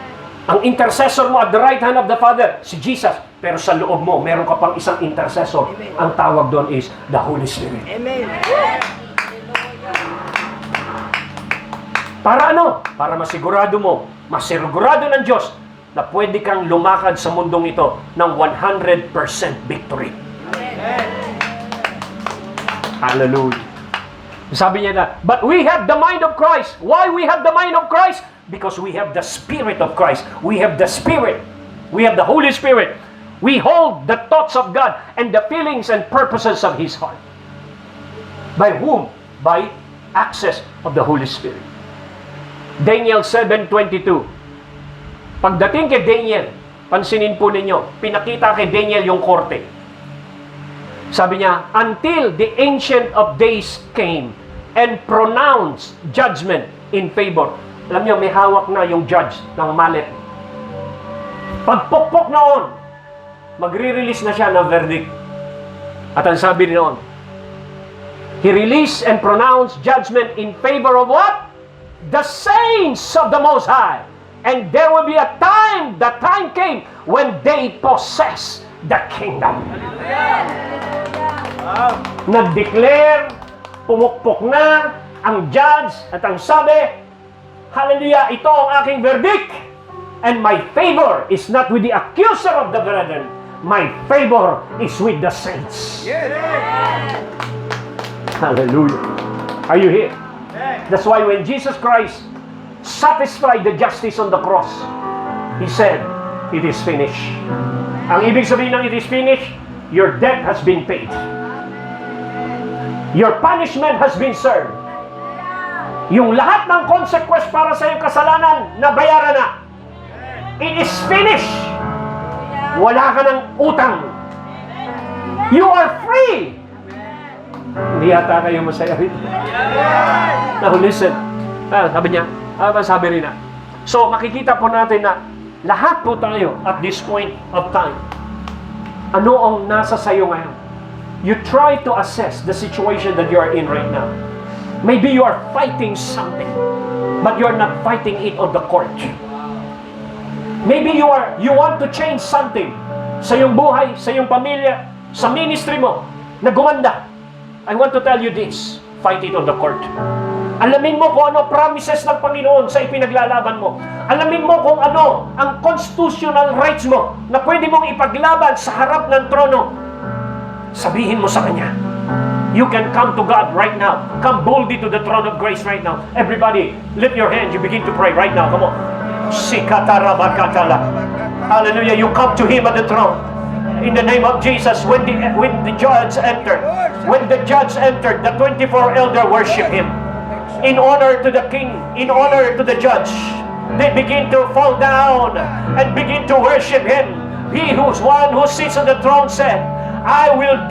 Ang intercessor mo at the right hand of the Father, si Jesus. Pero sa loob mo, meron ka pang isang intercessor. Amen. Ang tawag doon is the Holy Spirit. Amen. Para ano? Para masigurado mo, masigurado ng Diyos na pwede kang lumakad sa mundong ito ng 100% victory. Hallelujah. Sabi niya na, but we have the mind of Christ. Why we have the mind of Christ? Because we have the Spirit of Christ. We have the Spirit. We have the Holy Spirit. We hold the thoughts of God and the feelings and purposes of His heart. By whom? By access of the Holy Spirit. Daniel 7:22. Pagdating kay Daniel, pansinin po ninyo, pinakita kay Daniel yung korte. Sabi niya, until the Ancient of Days came and pronounced judgment in favor. Alam niyo, may hawak na yung judge ng mallet. Pagpukpok noon, magre-release na siya ng verdict. At ang sabi noon, He released and pronounced judgment in favor of what? The saints of the Most High. And there will be a time, the time came, when they possess the kingdom. Nag-declare, pumukpok na ang judge at ang sabi, hallelujah, ito ang aking verdict. And my favor is not with the accuser of the brethren. My favor is with the saints. Hallelujah. Are you here? That's why when Jesus Christ satisfied the justice on the cross, He said, it is finished. Ang ibig sabihin ng it is finished, your debt has been paid. Your punishment has been served. Yung lahat ng consequence para sa iyong kasalanan, nabayaran na. It is finished. Wala ka ng utang. You are free. Hindi yata kayo masaya rin. Now listen. Sabi niya, sabi rin na. So makikita po natin na lahat po tayo at this point of time. Ano ang nasa sayo ngayon? You try to assess the situation that you are in right now. Maybe you are fighting something, but you are not fighting it on the court. Maybe you want to change something sa iyong buhay, sa iyong pamilya, sa ministry mo, na gumanda. I want to tell you this, fight it on the court. Alamin mo kung ano promises ng Panginoon sa ipinaglalaban mo. Alamin mo kung ano ang constitutional rights mo na pwede mong ipaglaban sa harap ng trono. Sabihin mo sa Kanya. You can come to God right now. Come boldly to the throne of grace right now. Everybody, lift your hands. You begin to pray right now. Come on. Hallelujah. You come to Him at the throne. In the name of Jesus, when the judge entered, the 24 elder worship Him. In honor to the king, in honor to the judge, they begin to fall down and begin to worship Him. He who sits on the throne said, I will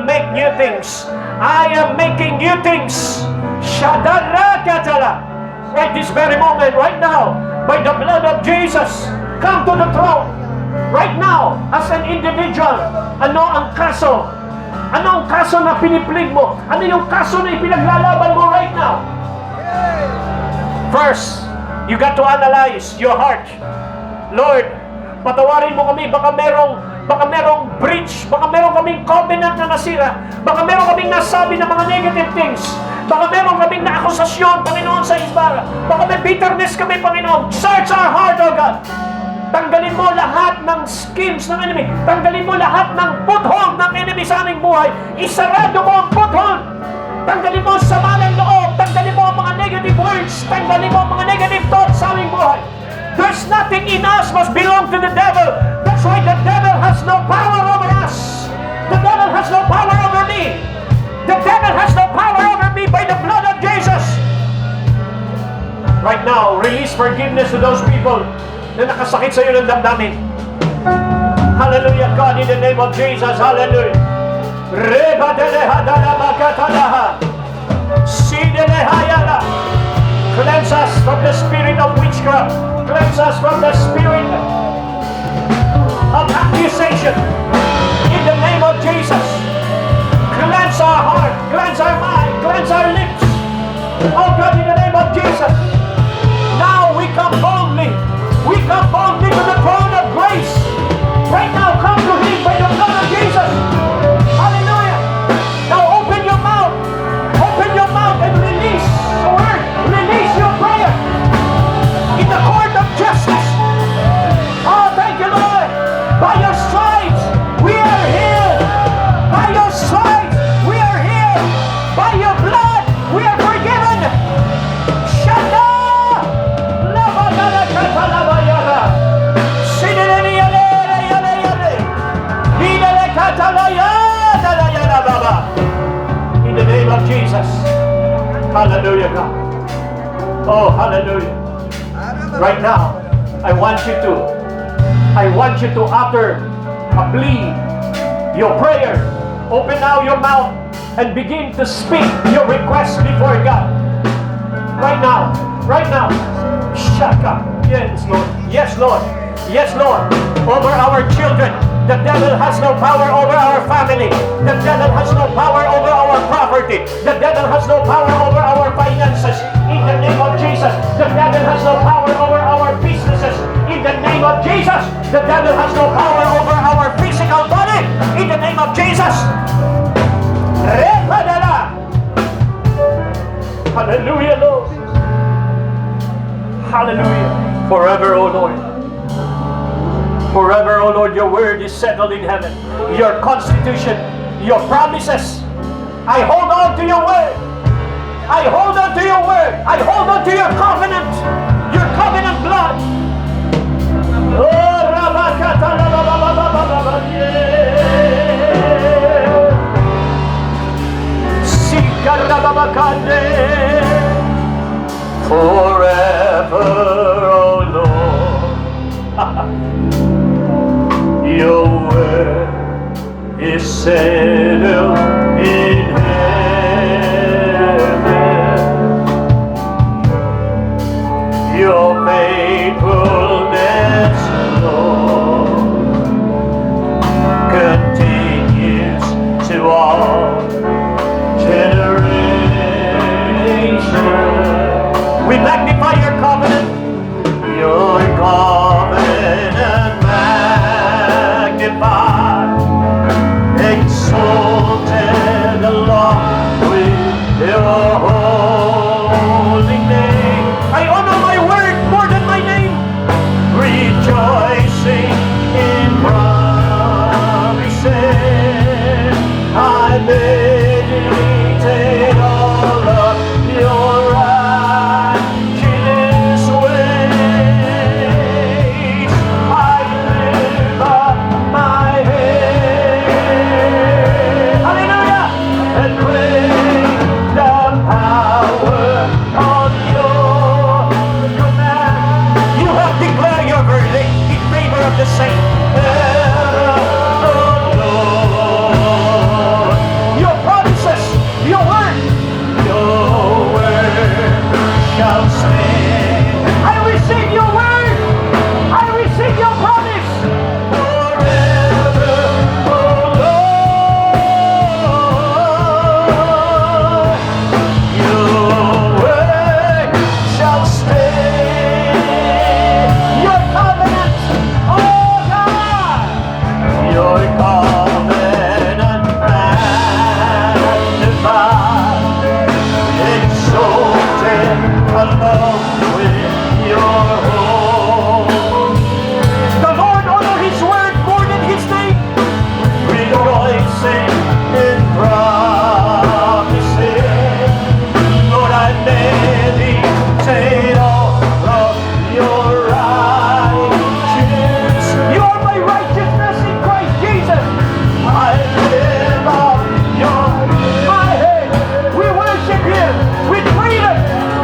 make new things. I am making new things. Shadarakatala. Right this very moment, right now, by the blood of Jesus, come to the throne. Right now, as an individual, ano ang kaso? Ano ang kaso na piniplig mo? Ano yung kaso na ipinaglalaban mo right now? First, you got to analyze your heart. Lord, patawarin mo kami, baka merong breach, baka merong kaming covenant na nasira, baka merong kaming nasabi na mga negative things, baka merong kaming naakusasyon, Panginoon, sa iba, baka may bitterness kami, Panginoon. Search our heart, O God. Tanggalin mo lahat ng schemes ng enemy. Tanggalin mo lahat ng foothold ng enemy sa aming buhay. Isarado mo ang foothold. Tanggalin mo ang sama ng loob. Tanggalin mo ang mga negative words. Tanggalin mo ang mga negative thoughts sa aming buhay. There's nothing in us must belong to the devil. That's why the devil has no power over us. The devil has no power over me. The devil has no power over me by the blood of Jesus. Right now, release forgiveness to those people na nakasakit sa iyo ng damdamin. Hallelujah, God, in the name of Jesus. Hallelujah. Reba delehadala makatalaha. Sidelehayala. Cleanse us from the spirit of witchcraft. Cleanse us from the spirit of accusation. In the name of Jesus. Cleanse our heart. Cleanse our mind. Cleanse our lips. Oh God, in the name of Jesus. Now we come boldly. We come boldly to the throne of grace. Right now, come to Him by the blood of Jesus. Hallelujah. Now open your mouth. Open your mouth and release the word. Release your prayer. In the court of justice. Oh, thank you, Lord. By your stripes, we are healed. By your stripes, we are healed. By your blood, we are forgiven. Shada! In the name of Jesus. Hallelujah, God. Oh, hallelujah. Right now, I want you to utter a plea, your prayer. Open now your mouth and begin to speak your request before God. Right now. Shaka. Yes, Lord. Yes, Lord. Yes, Lord. Over our children. The devil has no power over our family. The devil has no power over our property. The devil has no power over our finances. In the name of Jesus. The devil has no power over our businesses. In the name of Jesus. The devil has no power over our physical body. In the name of Jesus. Hallelujah, Lord. Hallelujah. Forever, O Lord. Forever, O Lord, your word is settled in heaven. Your constitution, your promises. I hold on to your word. I hold on to your word. I hold on to your covenant blood. Oh, forever, O Lord, of the saints. Your promises, your word shall stand. I receive your word. I receive your promise. Forever, oh Lord, your word shall stand. Your covenant, oh God, your covenant magnified, exalted along with your home. The Lord honor His word more than His name. Rejoicing in promises. Lord, I meditate all of your righteousness. You are my righteousness in Christ Jesus. I live on your my head. We worship Him with freedom.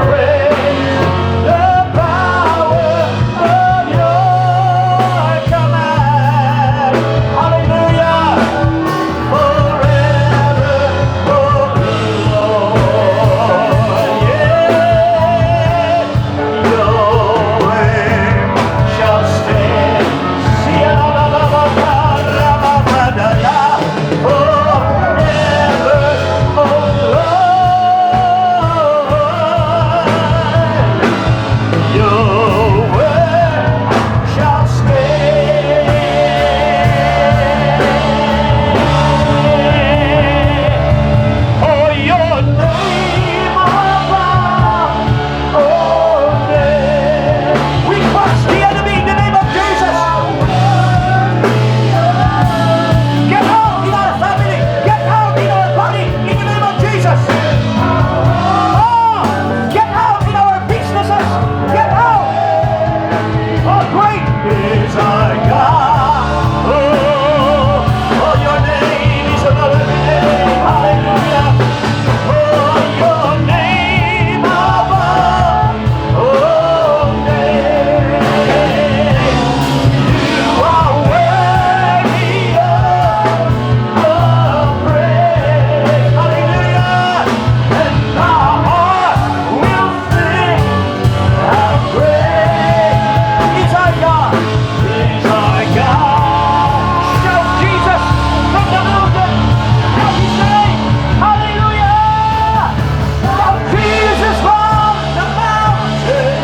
Praise the power of your command. Hallelujah. Forever, oh Lord. Yeah. Your word shall stand. Forever, oh Lord. Your word shall stand. For your name above all names. We crush the enemy in the name of Jesus. Get out in our family. Get out in our body in the name of Jesus. Oh, get out in our businesses. Get out. Oh, great is our God. Oh, your name is above every name. Hallelujah. Oh, your name above all names. You are worthy of praise. Hallelujah. And our heart will sing how great is our God. Is our God. Shout Jesus from the mountain. Shout His name. Hallelujah. Shout Jesus from the mountain.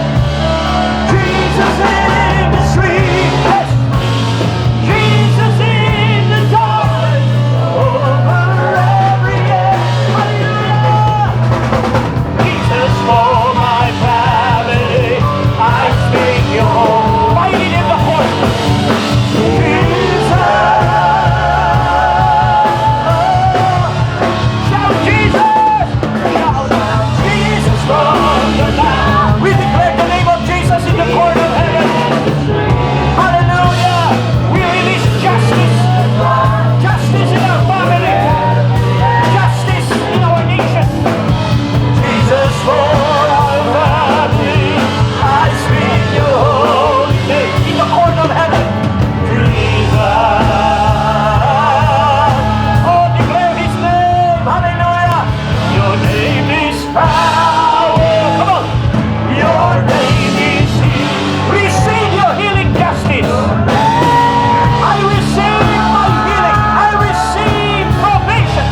Jesus in the street. Yes. Jesus in the darkness. Over every edge. Hallelujah. Jesus for my family, I speak your home. Fight it in the court. Jesus. Shout Jesus. Shout Jesus from the mountain. We declare the name of Jesus in the court of heaven. Hallelujah. We release justice. Justice in our family. Justice in our nation. Jesus for our family, I speak your holy name in the court of heaven. Jesus, oh, declare His name, hallelujah. Your name is power. Come on, your name is healing. Receive your healing justice. I receive my healing. I receive probation.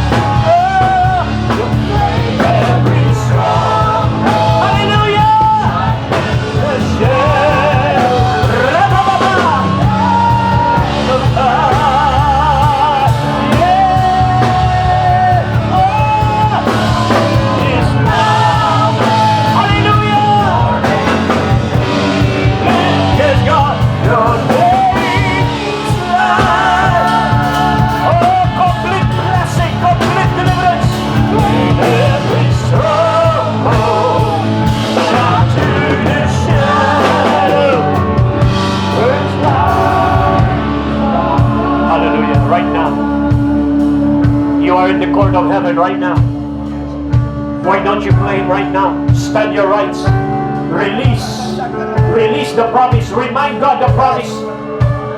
Every strong. Hallelujah. Yes, God. Your name is life. Oh, complete blessing, complete deliverance. Every stronghold shall to the shadow. First light. Hallelujah. Right now, you are in the court of heaven right now. Why don't you claim right now? Stand your rights. Release the promise. Remind God the promise.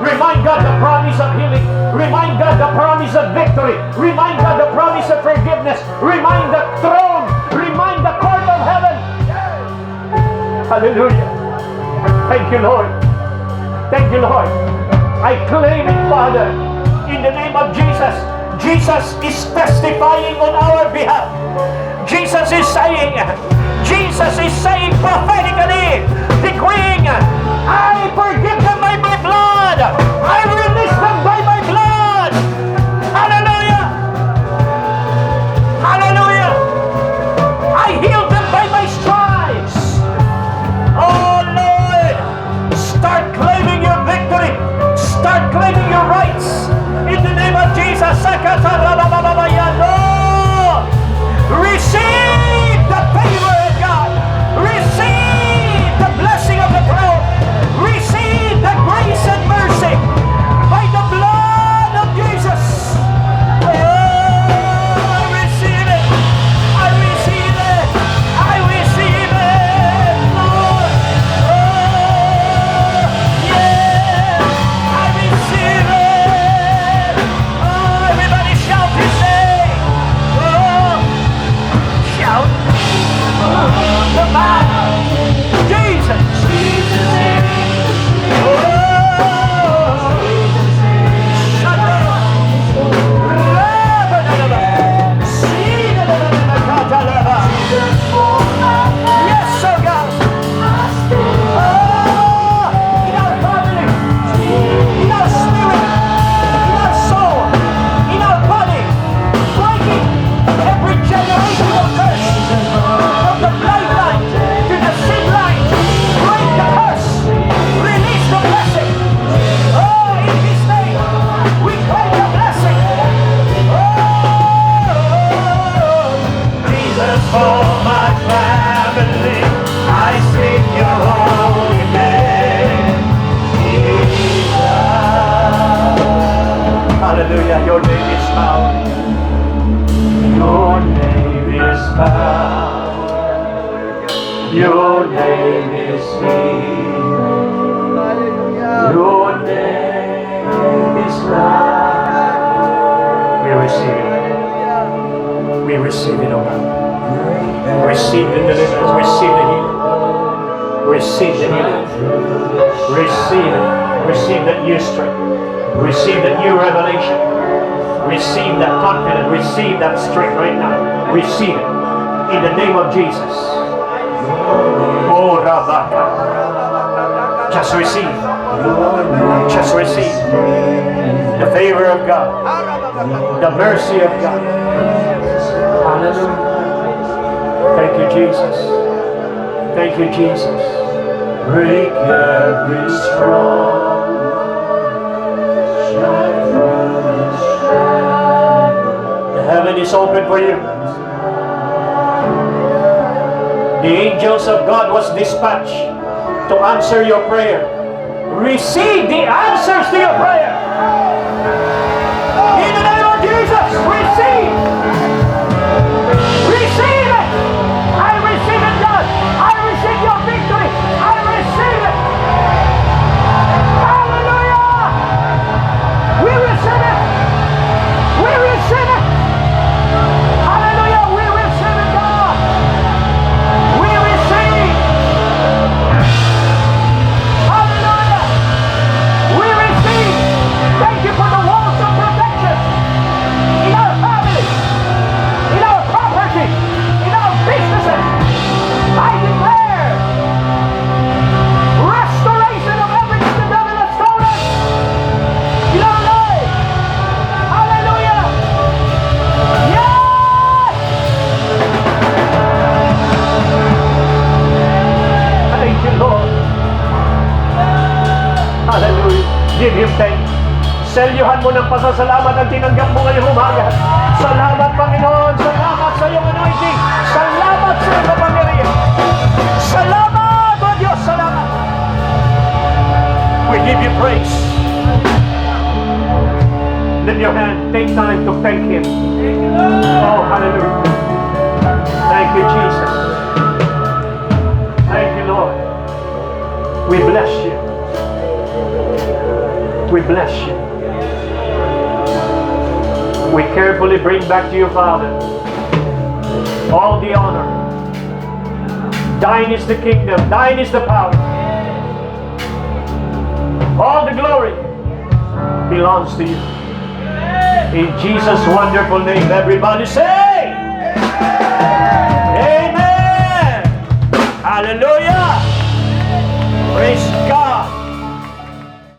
Remind God the promise of healing. Remind God the promise of victory. Remind God the promise of forgiveness. Remind the throne. Remind the court of heaven. Hallelujah. Thank you, Lord. Thank you, Lord. I claim it, Father, in the name of Jesus. Jesus is testifying on our behalf. Jesus is saying prophetically, decreeing, I forgive them by my blood. I release them by my blood. Hallelujah. Hallelujah. I heal them by my stripes. Oh Lord, start claiming your victory. Start claiming your rights. In the name of Jesus. Receive the favor of God. Receive the blessing of the throne. Receive the grace and mercy by the blood of Jesus. Oh, I receive it. I receive it. I receive it, Lord. Oh, yeah. I receive it. Oh, everybody shout his name. Oh, shout. The man. Jesus. Yes, sir, God. In our family, in our spirit, in our soul, in our body, breaking every generational curse from the bloodline to the sin line. Break the curse. Release the blessing. Oh, in His name, we claim the blessing. Oh, Jesus, for my family, I sing your holy name. Jesus. Hallelujah, your name is power. Your name is power. Your name is healing. Your name is life. We receive it. We receive it, oh God. Receive the deliverance. Receive the healing. Receive the healing. Receive it. Receive that new strength. Receive that new revelation. Receive that confidence. Receive that strength right now. Receive it. In the name of Jesus. Oh, Rabaka. Just receive. Just receive. The favor of God. The mercy of God. Hallelujah. Thank you, Jesus. Thank you, Jesus. Break every strong. Shine through the shadow. The heaven is open for you. The angels of God was dispatched to answer your prayer. Receive the answers to your prayer. In the name of Jesus, receive. Receive it. I receive it, God. I receive your victory. I receive it. Hallelujah. We receive it. We receive it. Hallelujah. We receive it, God. We receive. Hallelujah. We receive. Thank you for the walls of protection in our family, in our property, in our businesses. I declare restoration of everything the devil has stolen in our life. Hallelujah. Yes. Thank you, Lord. Hallelujah. Give Him thanks. Selyuhan mo ng pasasalamat ang tinanggap mo ngayong umaga. Salamat, Panginoon. Salamat sa iyong anointing. Salamat sa iyong kapangyarihan. Salamat, O Diyos. Salamat. We give you praise. Lift your hand. Take time to thank Him. Oh, hallelujah. Thank you, Jesus. Thank you, Lord. We bless you. We bless you. We carefully bring back to you, Father, all the honor. Thine is the kingdom, thine is the power. All the glory belongs to you. In Jesus' wonderful name, everybody say, Amen! Hallelujah! Praise God!